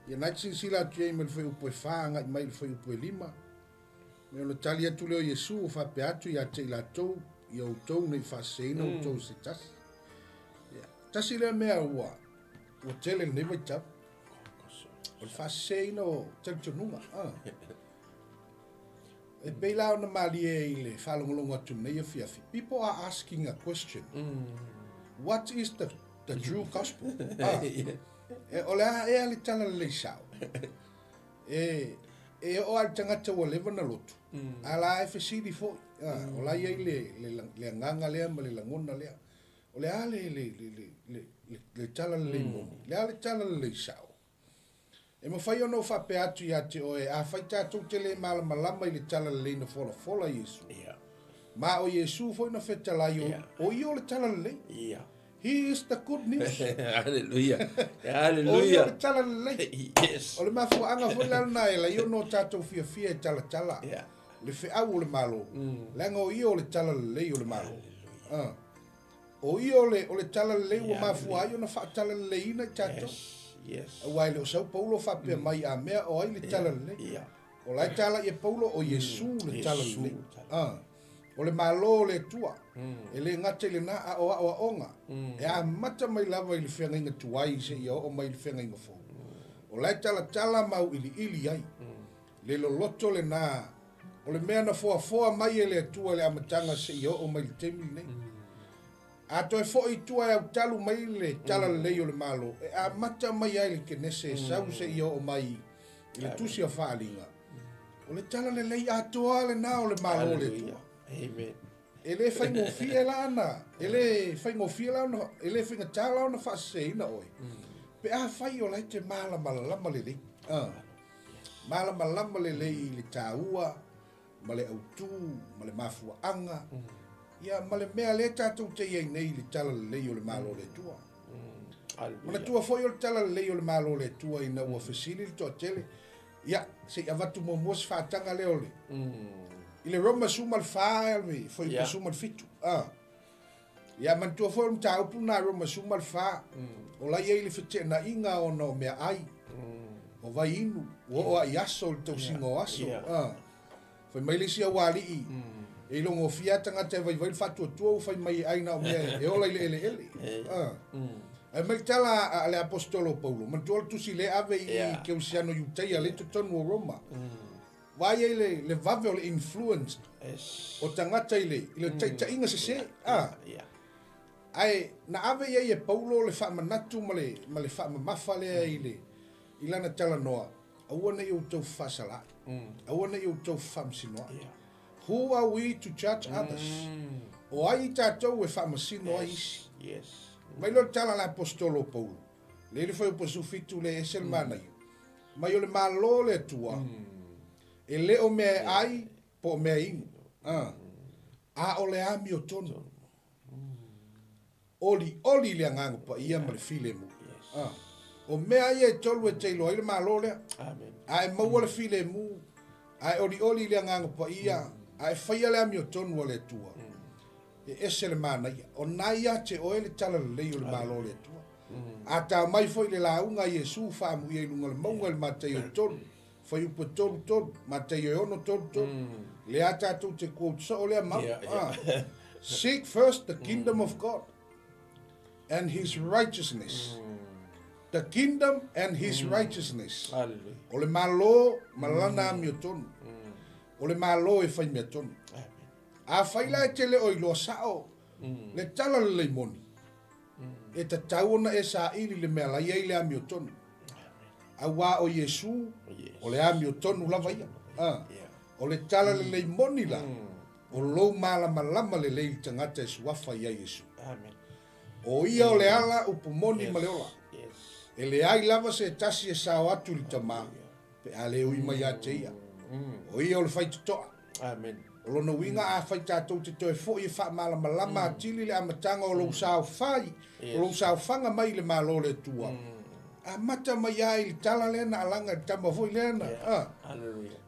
ya na sila tu e me foi po fa nga mai foi po lima me o le talia tu le Yesu fa pe atu ya te la to yo to nei fa se no to se tas ya tasile mea wa o tele nei vai tap o fa se no tel tunuma e beila ona malie ile falongolonga tu nei fiafi people are asking a question what is the true gospel e ola e ali tala le sao e o al tanga te o leva na lotu ala e fesidi fo ola ye le nganga le ma le langona le ole ale le tala le mo le ale tala le sao e mo fai ono fa pe atu ya te o e a fai tatu te le malama i le tala le na fola Yesu ma o Yesu foi na feta la yo o io le tala le he is the good news hallelujah o io le tala le yes o le mafu anga foi la na e la yo no tatu fia tala le fe au le malo langa o io le tala le o le malo o io le tala le o mafu ayo na fa tala le ina tatu yes wai le Sao Paulo fa pe mai a mea o ai le tala le o lai tala e Paulo o Yesu le tala le o le malo le tua e le ngate le na a o onga e a mata mai lava i le whenga inga tuai se i o mai le whenga inga fo o lai tala mau ili ai le loto le na o le mea na foa mai e le tua le amatanga se i o mai le temi nei a toi fo i tua e talu mai le tala le o le malo e a mata mai ai le kenese sau se i o mai le tusi a whaalinga o le tala le lei a toa le na o le malo le tua amen e le fai mo fia la ana e le fai mo fia la ana e le fai tala ana fa se ina oi pe a fai o lai te malama le lei malama le lei le taua ma le autu ma le mafua anga ia ma le mea le tatou te iai nei le tala lelei o le malo le tua mana tua foi o le tala lelei o le malo le tua ina ua fesili le toʻatele ia seʻi avatu muamua se faataga lea ole i le roma suma le fā ave foi pa suma le fitu ia manatua foi o le mataupu na roma suma le fā o lai ai le feteʻanaʻiga ona o mea ai o vai inu ua o ai aso o le tausiga o aso Fai mai le sia wali e longo fia tangata vai fatuatua fai mai aina o mea e ola ele. E mai tala le apostolo Paulo, man tuol tusi le ave I ke usiano Utaia le tonu o Roma. Vai le vave o le influence o tangata ile ta inga se ai na ave ia e Paulo le fa manatu ma le fa mafa le ile ilana tala noa aua nei o tau fasala aua nei o tau famsinoa. Who are we to judge others? O ai tātou e whamasino ai isi. Mai lo tala la apostolo Paulo. Le foi o posufitu le esel manai. Mai o le malo le tua. E le o mea ai po mea inu. A o le ami o tono. Oli le angango pa ia ma le file mu. O mea ia e tolu e teilo ai le malo le. A e maua le file mu. A e oli le angango pa ia. A e whaia le ami o tonu o le tua. E ese le manai. O naia te oe le tala le lei o le malo le tua. A ta mai foi le launga Iesu whaamu ia ilunga le maunga le Mataio tonu. Whai upa tonu. Mataio e ono tonu. Le a tātou te quote so o le mau. Seek first the kingdom of God and his righteousness. The kingdom and his righteousness. O le malo malana ami o tonu. O le malo e whai mea tonu. A whaila e tele o ilo sao. Le tala le leimoni. E ta tauona e sa ili le mea lai eile ami o tonu. A wā o Iesu, o le ami o tonu lava ia. O le tala le leimoni la. O lou malama le leili tangata e suafa ia Iesu. O ia o le ala upumoni ma le ola. E le ai lava se tasi e sao atu li tama. Pe a le ui mai a te ia. O ia o le whai tutoa. O lona winga a whai tātou te toe fo i wha malama atili le amatanga o lou sao whai. O lou sao whanga mai le malo le tua. A mata mai ai li tala lena alanga tama foi lena.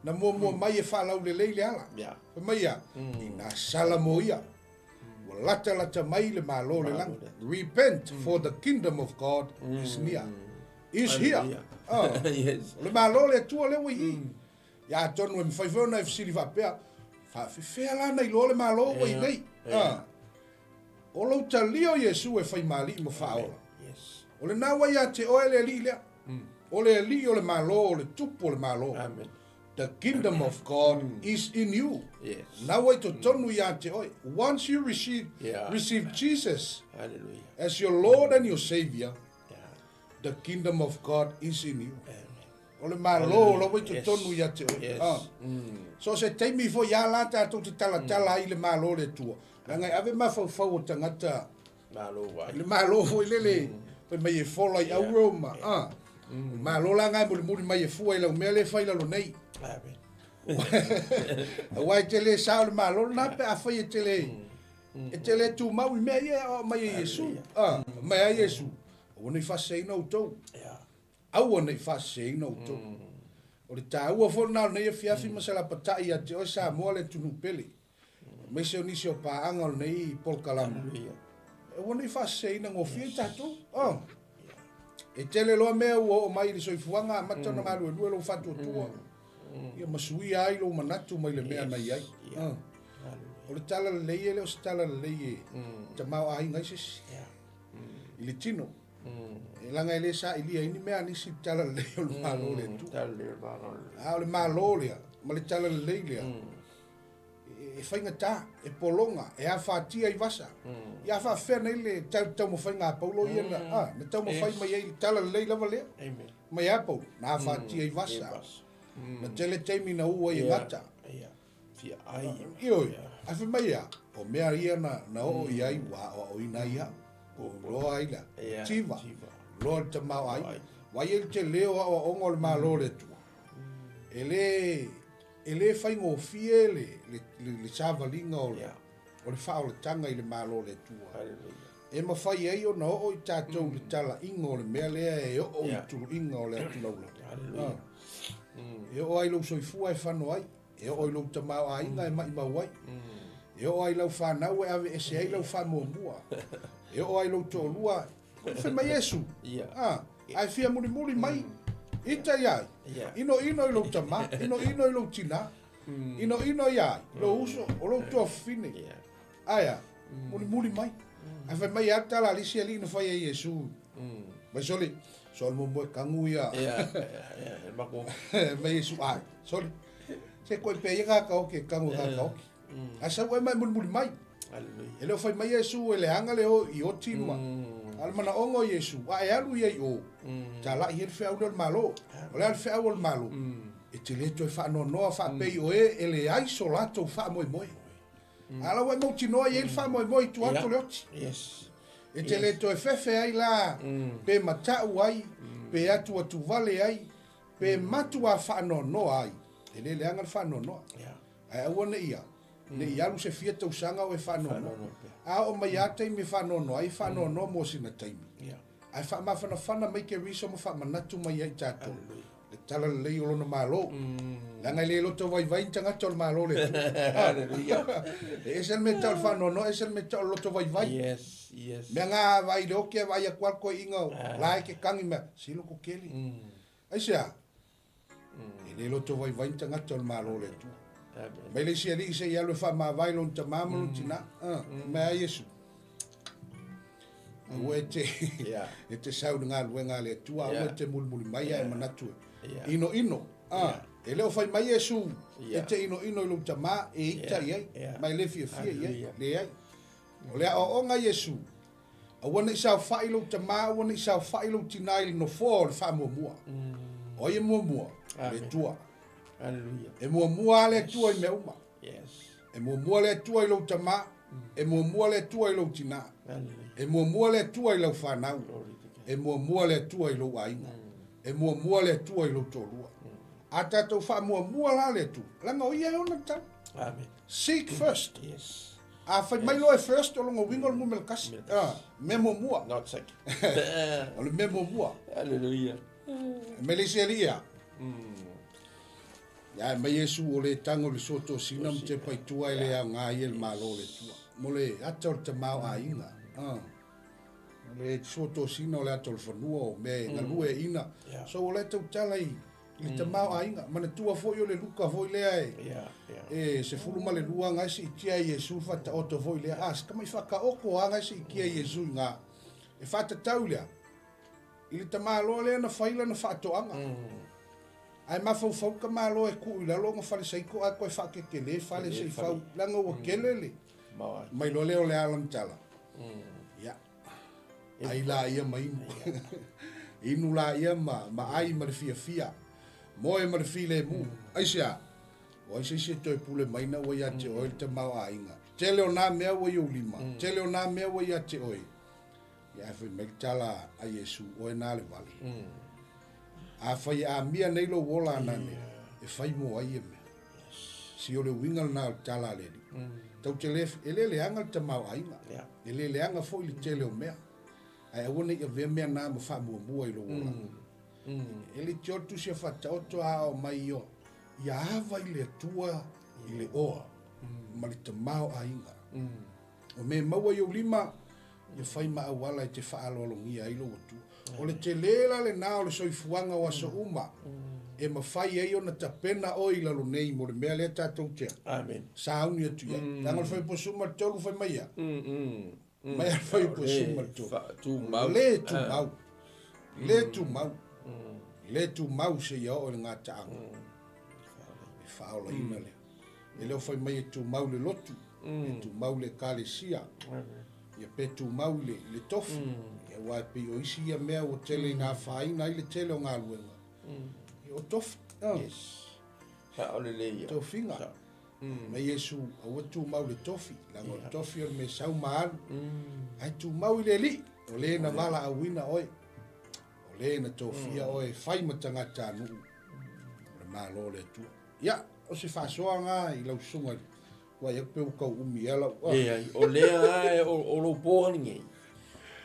Na mua mai e whalau le leile ala. Pa mai a, I nga sala mo ia. Wa lata mai le malo le langa. Repent for the kingdom of God is near. Is here. Le malo le tua le wai. Ya tonu e mwhaiwhona e fsiri whapea. Whawhewhea lana I lo le malo wai nei. O lau talio Iesu e whai mali mo whaola. O le nawa ia te oe le li lea. O le li o le malo, o le tupu o le malo. The kingdom of God is in you. Nawa I to tonu ia te oe. Once you receive Jesus as your Lord and your Savior, the kingdom of God is in you. O le malo, lo wai to tonu ia te oe. So se teimi fo ia la tātou te tala I le malo le tua. Rangai ave mawhau o tangata. Le malo fo I lele. Pe mai e fola I au Roma. Malo la ngai muri mai e fua I lau mea le whai lalo nei. Wai te le sao le malo na pe a whai e te le. E te le tu mau I mea ia mai e Iesu. Mai a Iesu. O nei whasei nau tau. Aua nei whasei nau tau. O le tā ua fo nao nei e fiafi masala patai a te oi sa mua le tunu pele. Mai se o nisi o paanga o nei polkalamu. E ua nei whasei na ngofia tātou. E tele loa mea ua o mai li soifuanga mata na malu e lua lo whatu atua. Ia masui ai lo manatu mai le mea nai ai. O le tala le leie leo se tala le leie. Ta mau ahi ngai sisi. I le tino. E langa ele sa ilia ini mea nisi tala le leo le malo le tu. O le malo lea. Ma le tala le leie lea. E whainga tā, e polonga, e a whātia I wasa. I a whawhea nei le tau mo whainga a paulo I ana. Me tau mo whai mai ei tala le lei lava lea. Mai a paulo, na a whātia I wasa. Na tele teimi na ua I ngata. Ioi, a whi mai a, o mea ia na o I ai wa o ina ia. O loa ai la, tiva, loa te mau ai. Wai el te leo o ongo le malo le tua. Ele fai ngofie le savalinga o le whao le tanga I le malo le tua. E ma fai ei o na o I tātou le tala inga o le mea lea e o I turu inga o le atu laula. E o ai lau soifua e whano ai. E o ai lau tamau a inga e mai mau ai. E o ai lau whanau e ave e se ai lau whanua mua. E o ai lau tō lua. Whi mai Iesu. Ai fia muri mai. Ita iai. Ino I lau tama. Ino I lau tina. ino ia lo uso o lo tofine aya muli mai ai fai mai ata la lisi ali no fai Yesu mai soli sol mo kangu ia mako mai Yesu ai soli se ko pe ia ka o ke kangu ka o asa wa mai muli mai ele fai mai Yesu ele anga le o i oti ma al mana ongo Yesu ai alu ye o tala hier fe au malo ole al fe au malo e te leto e wha no wha pei o ele ai so lato wha moi. Ala wai mo tino e ele wha moi tu ato leoti. Yes. E te leto e fefe ai la, pe matau ai, pe atu atu vale ai, pe matu a wha no ai. Ele le anga wha no. Ai aua ne ia. Ne ia lu se fia tau sanga o e wha no. A o mai atei me wha no ai wha no mo sina taimi. Ai wha mawhana mai ke riso mo wha manatu mai ai tato. Le tala le lei olona malo. Langa le loto vai tanga tol malo le. Esel me tal no, esel me tal loto vai. Yes. Me nga vai le oke vai a kwal ko inga. Lai ke kangi me silo ko keli. Ai sia. Le loto vai tanga tol malo le tu. Mai le sia li se ia le fa ma vai lon tamamo tina. Me a Yesu. Wete. Ete sau nga luenga le tu a wete mulmuli mai ai manatu. Ino e leo fai mai Yesu e te ino ilo tama e ita iai mai le fia iai le ai o lea o onga Yesu a wana isau fai ilo tama wana isau fai ilo tinai no fo le fa mua o ye mua le tua e mua le tua i meuma e mua le tua ilo tama e mua le tua ilo tina e mua le tua ilo whanau e mua le tua ilo ainga e mua le tua ilo tolua. A tatou wha mua la le tu. Langa o ia ona tau. Amen. Seek first. Yes. A whai mai loe first o longa wingo lungu melkasi. Me mua. Not sick. O le me mua. Hallelujah. Me le se lia. Ya mai Yesu o le tango le soto sina mo te pai tua ele a ngā i el malo le tua. Mo le ata o te mau a inga. Le soto sino le ato le whanua o me ngalue ina. So o le tau talai le te mau a inga. Mana tua foi o le luka foi lea e se fulu ma le lua ngai si ikia Yesu fata oto foi lea. Ska mai whaka oko a ngai si ikia Yesu ngā. E fata tau lea. I le te malo lea na whaila na whato anga. Ai mafau ka malo e ku ila lo ngafale saiko a koe whake ke le fale se fau. Langa ua kelele. Mai lo leo le alam tala. Ai la ia mai inu la ia ma ai ma fia mo e ma file mu ai sia o se to pule mai na o ia te o te mau ainga tele ona me o yo lima tele ona me o ia te oi ia fe me tala a Yesu o na le vale a fai a mia nei lo wola na ne e fai mo ai me si o le wingal na tala le tau tele ele anga te mau ainga ele anga foi le tele o me ai wona ia ve me na ma fa mua i lo wala ele tiotu se fa tauto a o mai yo ia vai le tua i le o ma le tamao ainga o me maua yo lima ia fai ma wala te fa alo ngia i lo tu o le te lela le na o le soifuanga wa so uma e ma fai ai ona tapena o i lo nei mo le mea le tatou te amen sauni atu ia tanga fai po suma tolu fai mai ia mai fai po suma tu mau le tu mau se ia o le ngata anga e faola ina le e leo fai mai tu mau le lotu tu mau le kalesia ia pe tu mau le tofu ia wa pe o isi ia mea o tele nga fai na le tele o ngā luenga o tofu sa o le leia tofinga ma Yesu o tu mau le tofi la o tofi o me sau maan ai tu mau le li o le na mala a wina oi o le na tofia oi fai matanga tanu o le malo le tu ya o se fa soanga i lau sunga wa ia pe ko umi ala o le ai o lo porni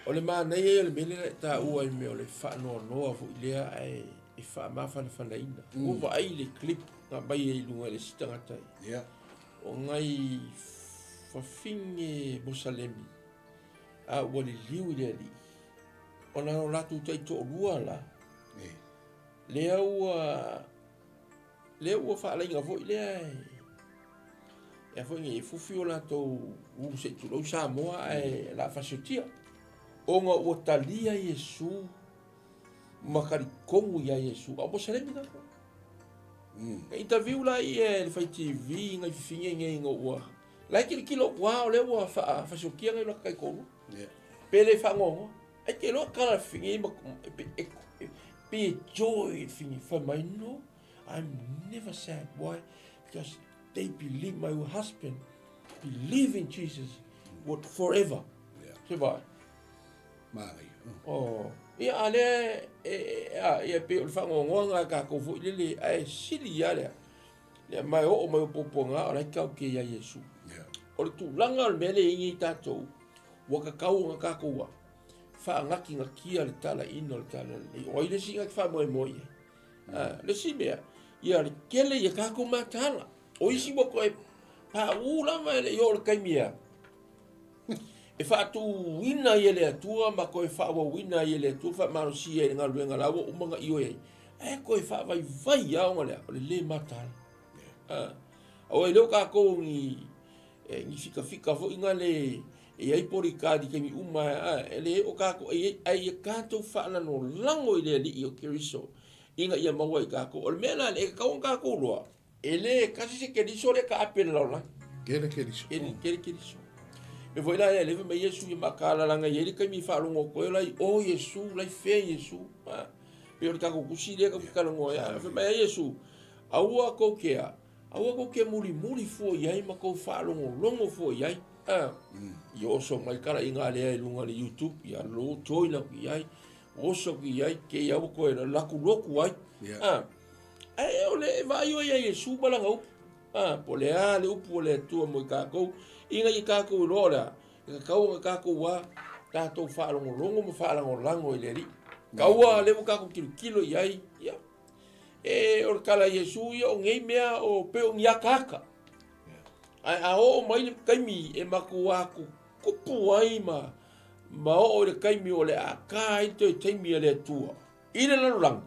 o le ma nei le mele ta ua i me o le fa no fu le ai e fa ma fa na ina o va ai le clip na bai e lunga le sitanga tai o ngai fa finge Musalemi a wali liu le ali ona o latu tai to lua la le ua fa la inga vo le ai e foi ngi fufi o la to u se tu lo Samoa e la fasotia o nga o talia Yesu makari kongu ya Yesu a bosale mi na e interview la i e fai TV ngai finge ngai ngo la kilo wa le wa fasokia ngai lo kai kongu pele fa ngo ai ke lo kala finge be joy finge for my no I'm never sad why because they believe my husband believe in Jesus what forever seba Mari. oh ia ale ia pe o fa ngonga ka ko fu le ai sili ya le mai o mai poponga ora ka ke ya Yesu o tu langa le mele ingi tato wa ka kau nga ka ko fa ngaki ngaki le tala ino le tala o ile singa fa mo mo le sibea ia le kele ia ka ko matala o isi mo ko pa ula mai le yo le kaimia e fa tu wina yele atua ma ko fa wa wina yele tu fa ma si e nga luenga la o manga io e ko fa vai ya le matal o e lo ka ko ni fika fo inga le e ai pori ka di ke mi uma ele o ka ko ai ka to fa na no lango ile li o kiriso inga ia ma wai ka ko o mena le ka ko lo ele kasi se ke di sore ka apel la Kere so. Kere so. Me foi lá ele me Yesu e makala langa ele que me falou ngo ko lá o Yesu lá fe Yesu pero ka ko kusile ka ka ngo ya fe me Yesu aua ko ke muri fo yai ma ko falou ngo longo fo yai yo so mai kara inga le lunga le YouTube ya lo toina ki yai o so ki yai ke ya ko la ku loku ai ai ole vai yo Yesu balanga po le ale upu le tua mo ka ko inga i ka ko lora ka ko ka ko wa ta to fa longo mo fa lango ile ri ka wa le ka ko kilo yai ya o kala Yesu yo ngei mea o pe o nya kaka a o mai kaimi e maku wa ku kupu ai ma o le kaimi o le aka i te mi le tua ile la lang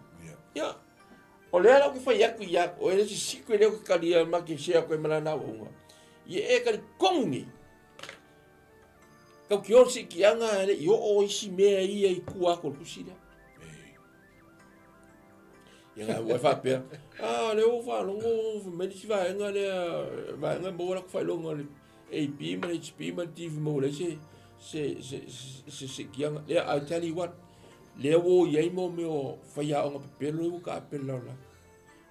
ya o le ala ko fa yaku o ele si siku ele ko kalia ma ke sia ko mana na unga ye e ka kongi ka kyo si ki anga ele yo o isi me ai ku ko kusida ya wa fa pe le o fa longo me di va nga le va nga bo la ko fa longo le AP ma HP ma TV mo le se ki anga le I tell you what le wo ye mo me o fa ya nga pelo ka pelo la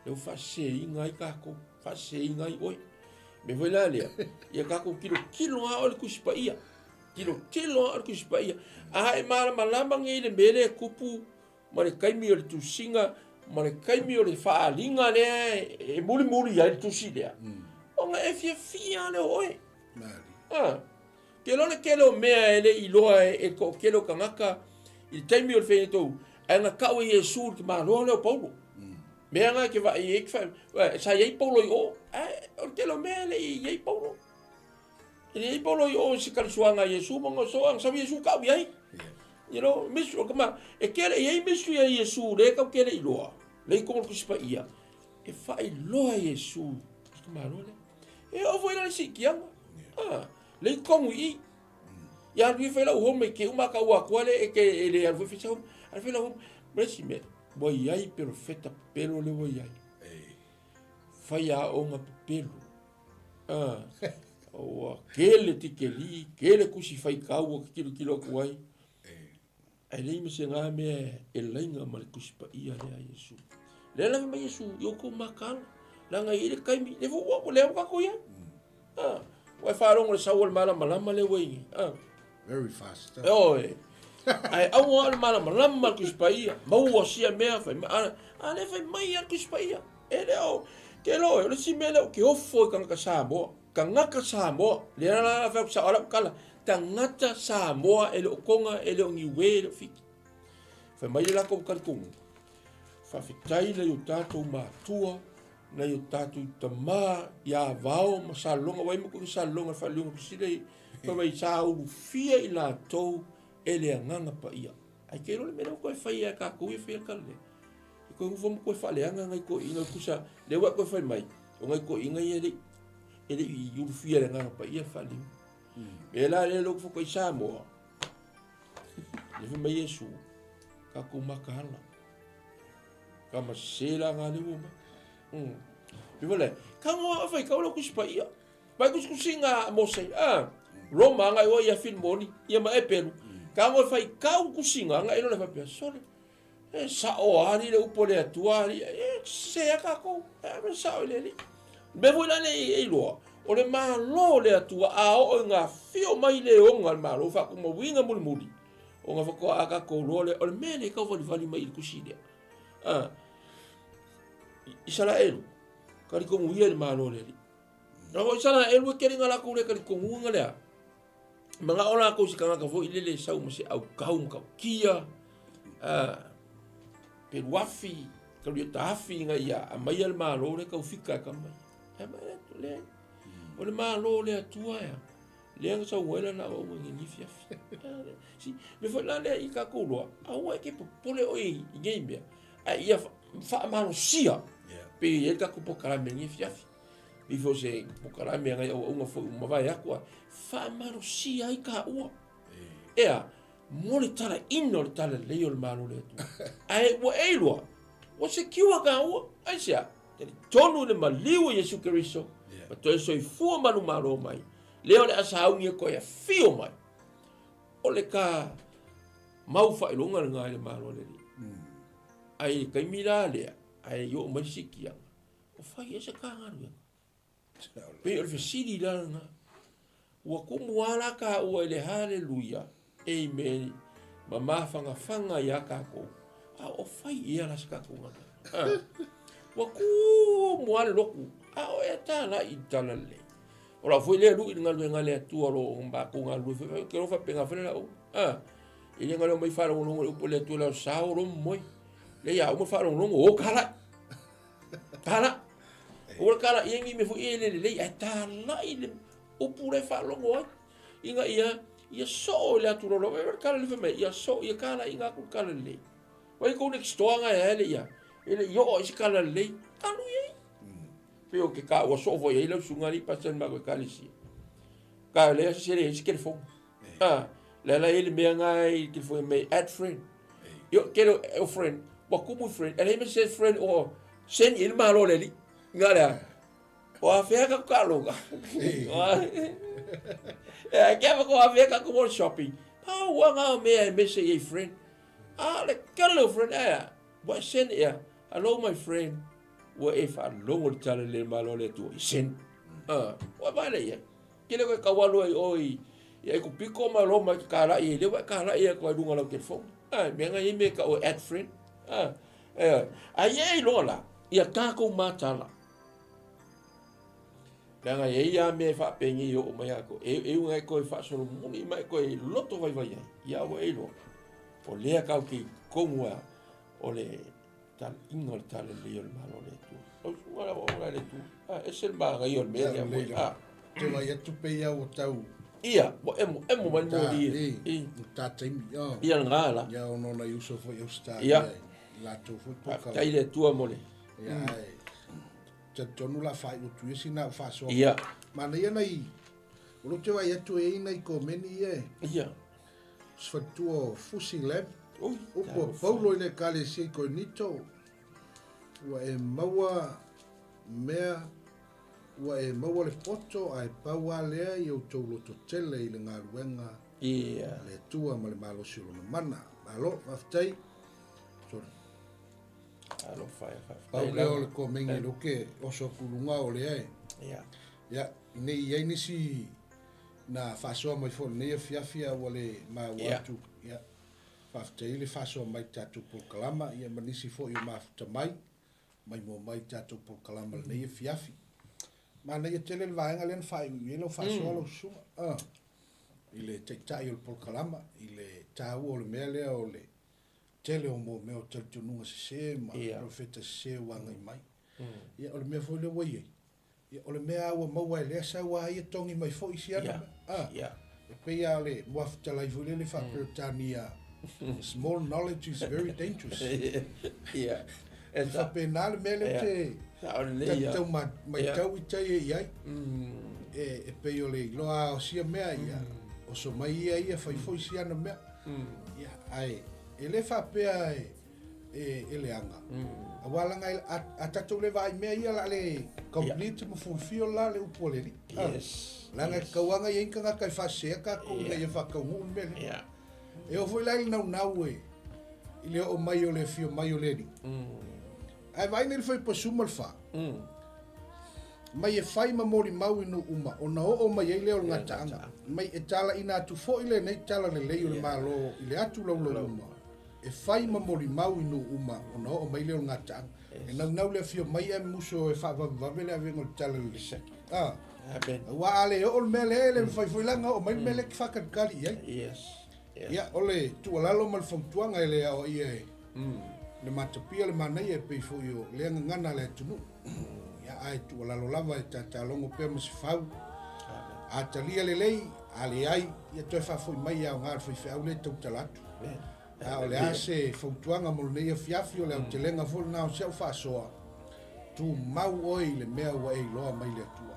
le fa se inga ka ko fa se inga oi me foi lá le ia ka ko kilo a o ku spaia kilo a ku spaia ai mara malamba ngi le mele kupu ma le kaimi o tu singa ma le kaimi o le fa linga le e muri ya tu sida o nga e fia le oi mari ke lo me ele i loa e ko ke lo kangaka il taimi o fe to ana ka o Yesu ki ma lo le Paulo me anga ke va e ek fa sa ye Paulo o ke lo me le ye Paulo e Paulo o si ka suanga Yesu mo so ang sa Yesu ka bi ai you know misu kama e ke ye misu ye Yesu le ka ke le lo le ko ko spa ia e fa i lo Yesu ki ma lo le e o foi la si ki le ko i ya vi fe la home ke uma ka wa kwale e ke ele al fi sa al fi la home resime boy ai perfetta pelo le boy ai faya o nga pelo o kele tikeli kele kusi fai ka o kilo kwai ele me se nga me elenga mal kusi pa ia le Yesu le la me Yesu yo ko makal la nga ile kai mi le vo le ka ko ya wa fa ro le sawol mala le wei Very fast. Oh, ai au al mala kuspaia. Mau sia mea fa. Ale fa mai al kuspaia. Ele o ke lo, le si mele ke ofo kan ka sabo. Kan ngaka sabo. Le la fa sa ala kala. Tangata sabo ele o konga ele o ngi we fi. Fa mai la ko kan kum. Fa fitai le yo tato ma tua. Na yo tato tama ya vao ma salonga wai mo ko salonga fa lunga sile. Ko mai sa u fia i la tou ele nganga pa ia ai ke lo me ko fa ia ka ko fa ka le ko fo ko fa le nganga ko inga kusa le wa ko fa mai o ngai ko inga ele e le i ulufia le ngana pa ia fali e la le lo fo ko Samoa le fa mai Yesu ka ku makala ka masela ngale wo Pivole, kamo fai ka lo kuspa ia. Vai kusinga mose Roma nga o ia fin moni, ia ma epelu. Kamo fai ka kusinga nga ilo le fa pia sole. Sa o ani le upole atuari, se ka ko, me sa o le. Me vola le e lo. O le ma lo le atua a o nga fio mai le o nga ma lo fa kuma winga mulmuli. O nga fa ko aka ko lo le o le mele ka vali mai kuside. Israel kali ko muia le malo le no sana e lu keri ngala ko le kali ko munga le manga ola ko sikanga ka vo ile le sau mase au kaum ka kia pe wafi ka lu tafi nga ia mai le malo le ka fika ka mai mai le o le malo le tua ya le nga sa wela na o ngi fia si me fo la le i ka ko lo au e ke pole o i game ia fa malo sia pe e ka ko kala mengi fiafi before se ko kala me nga o nga fo ma vai akwa fa maro si ai ka o mo le tala ino le tala le o malo le tu ai wo e lo o se kiwa ka o ai sia te tonu le maliu Yesu Kristo pa to so i fu malu malo mai le o le asa ungi ko ya fio mai o le ka mau fa ilonga nga le malo le ai kai mira le ai yo mai sikia o fai esa kanga pe o fasili la na wa kumu ala ka o le haleluya amen mama fanga ya ka ko o fai ia la ska ko wa kumu ala loku o eta la itala le ora foi le lu ngale tu ro mba ko ngalu ke ro fa penga fa la o ile ngale mai fa ro ngo po le tu la sa ro moi le ya mo fa ro o kala o kala yengi me fu ile le ata la ile o pure fa lo ngoi inga ia so le tu ro kala le me ia so ia kala inga ku kala le wai ko next to nga ele ia ile yo o kala le alu ye peo ke ka o so vo ye le sungari pa sen ma ko kalisi ka le se le ke fo la ele me nga ke fo me add friend yo quero o friend wa como friend ele me se friend o sen il malo le ngara o afeka ka loga ke ba ko afeka ko shopping pa wa nga me se a friend le kello friend wa sen hello my friend wa if a longo tale le malo le tu sen wa ba le ya kile ko ka wa lo oi ya ko piko malo ma ka la le wa ka la ko dunga lo ke fo me nga me ka o add friend ai lo la ia ka ko matala nga ia me fa pengi o mai ko nga ko fa so muni mai ko loto vai ia o lo o le ka ki ko mua o le tal ingol tal le yo malo le tu o wala wala le tu es el ba ga yo me ya te vai tu pe ia o tau ia mo emo mai mo di ta tem ia ngala ya o no na uso fo yo sta ia la tu fo ka ile tu amole ia te tonu la fai o tu sina fa so ia mana ia nei o lo te vai tu e nei ko meni ia sfatuo fusi lab o po paulo ile kale si ko nito wa e maua mea wa e maua le poto ai paua lea i o tolo to tele i le ngaruenga le tua ma le malo silo na mana malo maftai sorry alo fai paulo le ko mengi loke o so kulunga o le ai ya nei ia nisi na faso mai fo nei fiafia wale ma watu ya faftai le faso mai tatu por kalama ia manisi fo i mafta mai mo mai tatu por kalama nei fiafi mana ia tele vaenga len fai i lo faso lo su ile tai por kalama ile tau o le mele o le tele o mo me o tatu nunga se ma profeta se wanga mai ia o le me fo le wai o le mea ua maua e lea sa ua ia tongi mai fo isi ana e pea le muafta lai fule le whaperetania small knowledge is very dangerous E fa penal mele te tau mai tau i ai e pe yo le loa o sia mea ia o so mai ia fai foi sia na mea ia ai ele fa pea e le anga a wala ngai a tatu le vai mea ia la le complete mo fulfill la le upoleli yes la nga kawanga ia inga kai fa se ka ko le ia fa ka hu mele e o foi la na we ile o mai o le fio mai o le ni ai vai nel foi posumal fa mai e fai ma mori mau inu uma ona o mai ele o ngata mai e tala ina tu fo ile nei tala le lei o le malo ile atu lo uma e fai ma mori mau inu uma ona o mai le o ngata e nau le fio mai e muso e fa va vele a vengo tala le ben wa ale o mele le fai foi langa o mai mele ki fa ka kali yes ya ole tu lalo mal fontuanga ele o ie le matapia le manai e pe fo yo le ngana le tunu ya ai tu lalo lava e tata longo pe mo se fau a talia le lei ale ai ia to fa foi mai a ngar foi fa le tu talatu a ole ase fontuanga mo le ia fiafio le te lenga fo na se fa soa tu mau oi le mea wa e loa mai le tua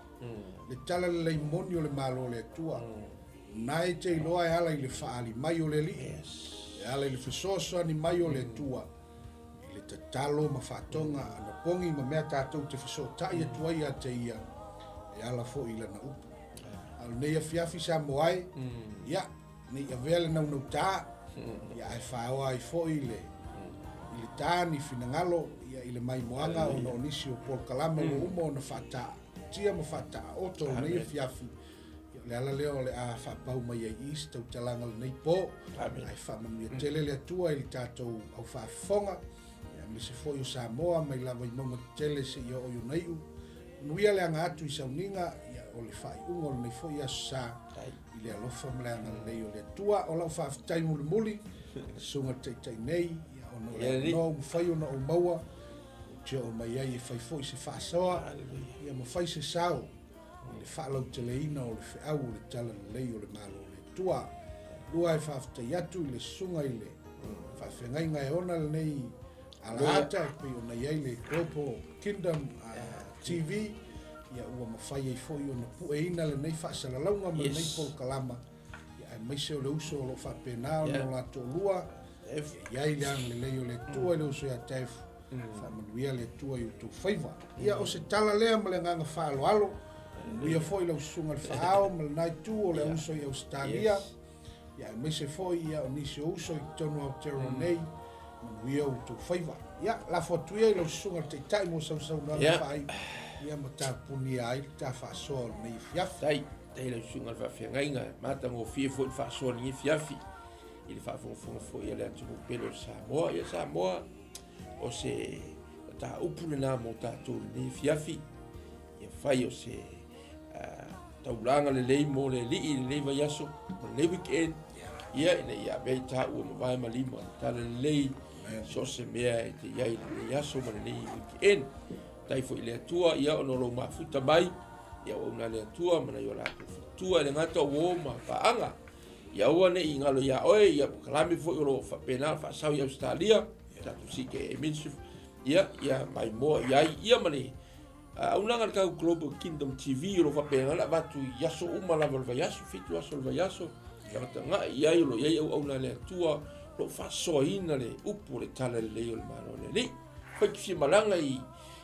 le tala le monio le malo le tua nai te loa e ala i le fa ali mai o le li e ala i le fisoso ni mai o le tua i le tatalo ma fatonga ana pongi ma mea tatou te fiso ta ia tua ia te ia e ala fo i le na upu al ne ia fiafi sa moai ia ni ia vele na no ta ia ai fa o ai fo i le tani finangalo ia i le mai moanga o no nisi o por kalama o umo na fata tia ma fata o to ne ia fiafi le ala leo le a fa pau mai ai east o talanga nei po ai fa ma tele le tua il tatou au fa fonga ia me se foi o Samoa mai lava i monga tele se ia o nei nuia le anga atu i sauninga ia o le fai ungo nei foi a sa i le alofa mleanga nei o le tua o lau fa tai muli muli sunga tai nei ia o no fai ona o maua tio o mai ai fai foi se fa soa ia mo fai se sao le falo te leina o le feau le tala lei o le malo le tua lua e fafta yatu le sunga ile fa fengai ngai ona le nei alata pe ona yai le Global Kingdom TV ia ua mafai ai foi ona pueina le nei fa sala launga ma nei pol kalama ia mai se o le uso lo fa pena no la to lua ia ile ang le lei o le tua le uso ya tef fa manuia le tua i tu faiva ia o se tala lea ma le nganga fa alo ia foi lo sunga le fao mal nai tu o le uso i Australia ia me se foi ia o nisi uso i tonu au tero nei ia o tu faiva ia la fotu ia lo sunga te tai mo sau na fai ia ma ta puni ai ta fa so nei fiaf tai lo sunga fa fengainga mata mo fie foi fa so ni fiafi il fa fo ia le tu pelo Samoa ia Samoa o se ta upule na mo ta tu ni fiafi ia fai o se taulanga le lei mo le li vai aso le weekend ia ina ia bei ta u vai malima ta le lei so se mea te ia le aso ma le weekend tai fo ile tua ia ono lo mafuta mai ia ona le tua mana yo la tua le ngata wo ma paanga ia ona i ngalo ia oi ia kalami fo lo fa pena fa sau ia Australia ta tu si ke eminsu ia mai mo ia mani unanga ka Global Kingdom TV lo fa pena la batu yaso uma la volva yaso fitu aso volva yaso ya tanga ia lo ia una le tua lo fa soina le upu le tala le o le malo le fa ki malanga i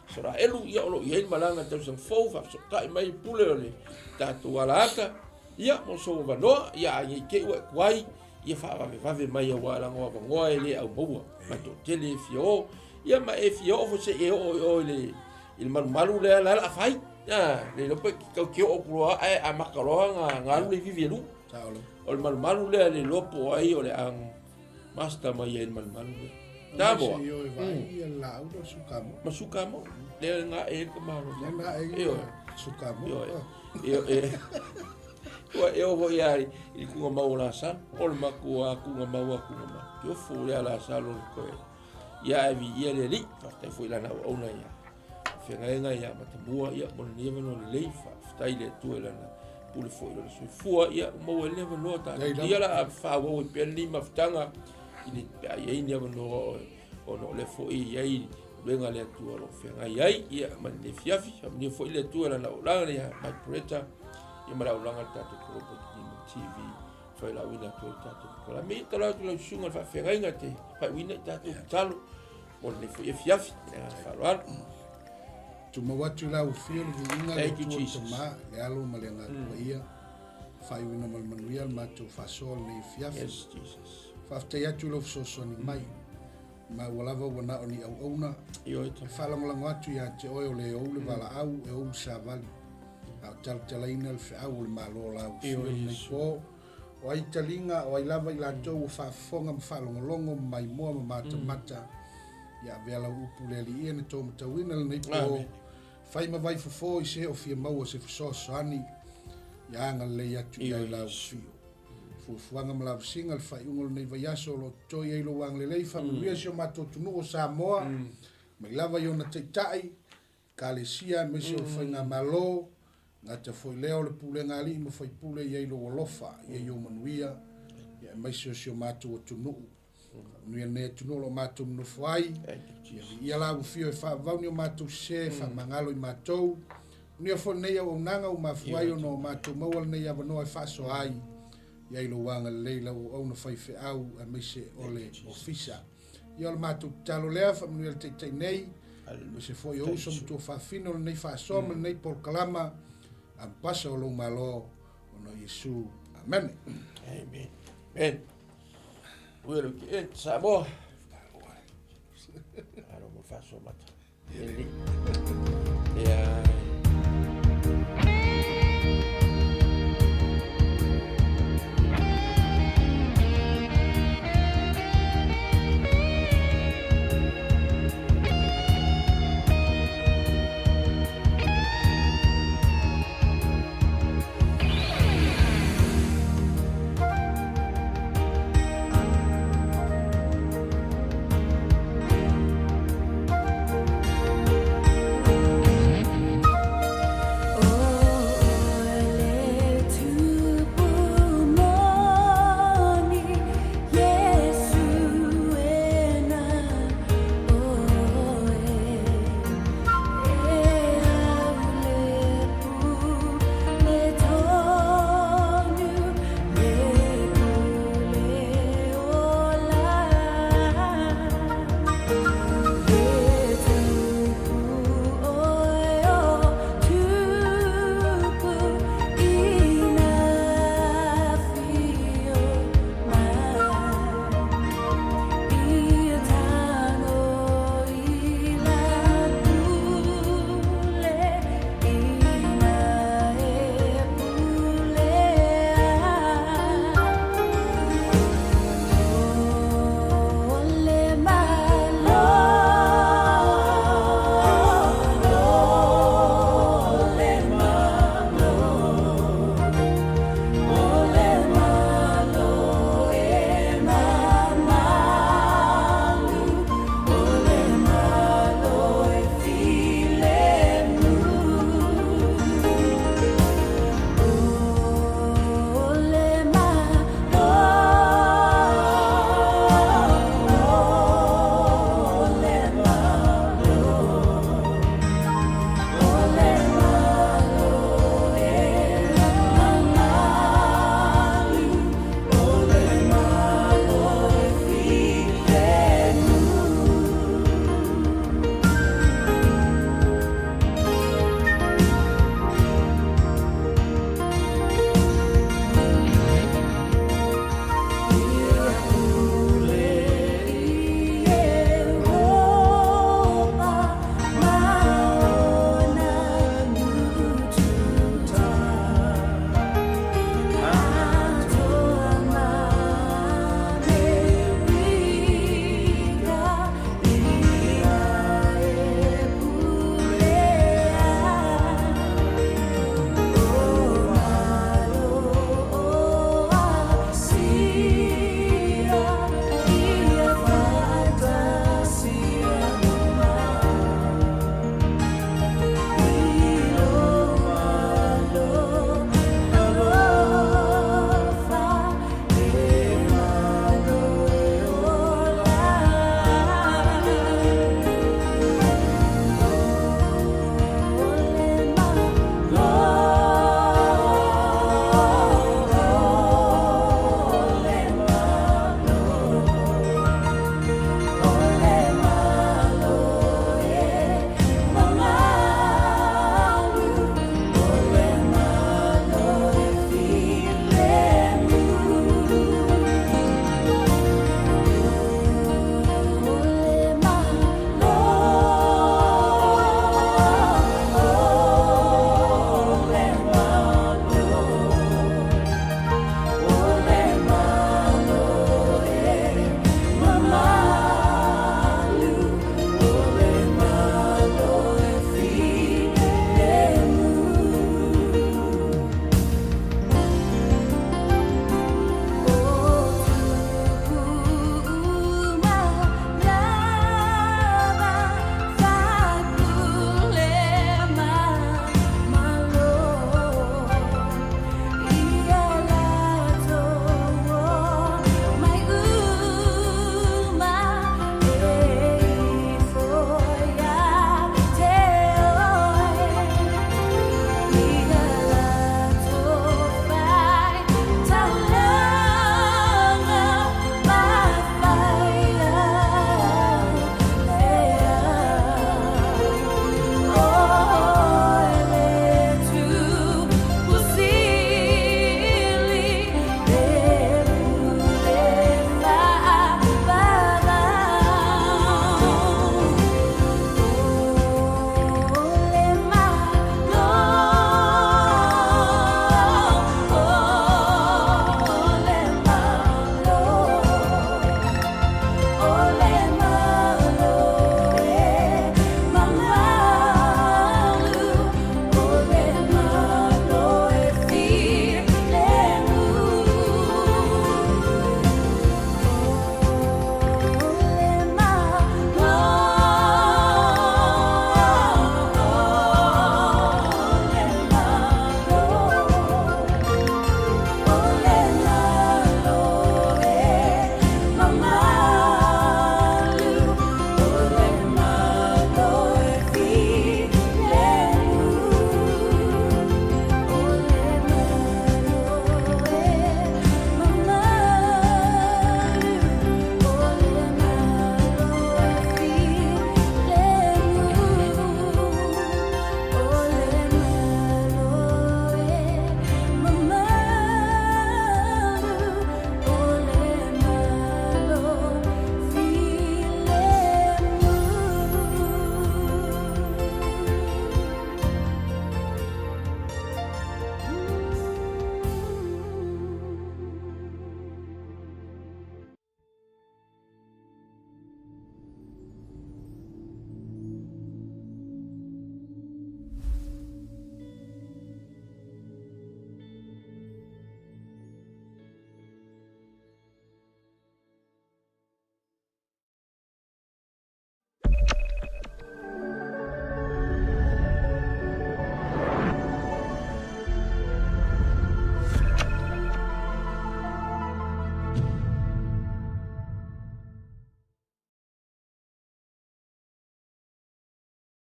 sora elu ia lo ia malanga te sang fo fa so kai mai pule le tatu alata ia mo so va no ia i ke wai ia fa va mai wala ngo ele au boa ma to tele fio ia ma e fio fo se o le il malu le la fai le lo pe que o pro a makaloa nga le vivielu o malu le lopo ai o le ang master mai el malu ta bo ia la auto sukamo le nga e ko malu nga e sukamo eu vou ir e com uma mão lá sa o makua com uma mão eu fui lá sa lo ko ia vi ele ali fa foi lá na ona ia fengaenga ia matamua ia monia no leifa stai le tu ela na pule foi le sui fua ia mo ele no ta ia la fa wo pe ni maftanga ini ia ni no o no le foi ia Venga le atua lo whengai ai, ia mani ne fiafi, mani fo ile atua la laulanga ia mai preta, ia ma laulanga tato koropo ki TV, whai la wina atua tato kora. Me tala atu lau sunga wha whengai nga te, whai wina tato talo, mo ne fo ia fiafi, ia wharoara. Tuma watu lau fio le vinga le Thank you, tua Jesus. tama, le alo ma le ngā tua ia, whai wina malmanuia le mātou whasol le fiafi. Yes, Jesus. Whaftai atu lau fsosoni mai, ma walawa wana o ni au auna, Io ita. whalangolango atu ia te oe le ou le wala au, e ou sa vali. Au taltalaina le whiau le malo lau fio nei po, o ai talinga, o ai lava i latou o whaafonga ma whalongolongo mai moa ma mata, ia vela upu le li ia ne tō matawina le nei po, whai ma vai fofo i se o fia maua se whasosoani, ia anga le atu i ai lau fio. Fuanga ma singa le whai ungol nei vai aso lo toi ei lo wang le leifa, manuia si o mato tunu o Samoa, mai lava i ona teitai, ka le sia, me se o whai ngā malo, ngā te foi leo le pule ngā li, ma whai pule i ei lo olofa, i ei o manuia, ia mai se o si o mato o tunu. Nuia ne tunu lo mato mno whai, ia la ufio e wha vauni o mato se, wha mangalo i mato, nuia fo nei o nanga o mafuai o no mato mawal nei avanoa e whaso ai, ia ilo wanga leila o au na whai whi au a meise o le ofisa. Ia le mātou talo lea wha manuia le tei nei, me se foi o uso mtua whawhino le nei whaasoma, nei por kalama, a mpasa o lo malo o no Yesu. Amen. Amen. Amen. Uero ki e Samoa. Aro mo faso mata. Yeah.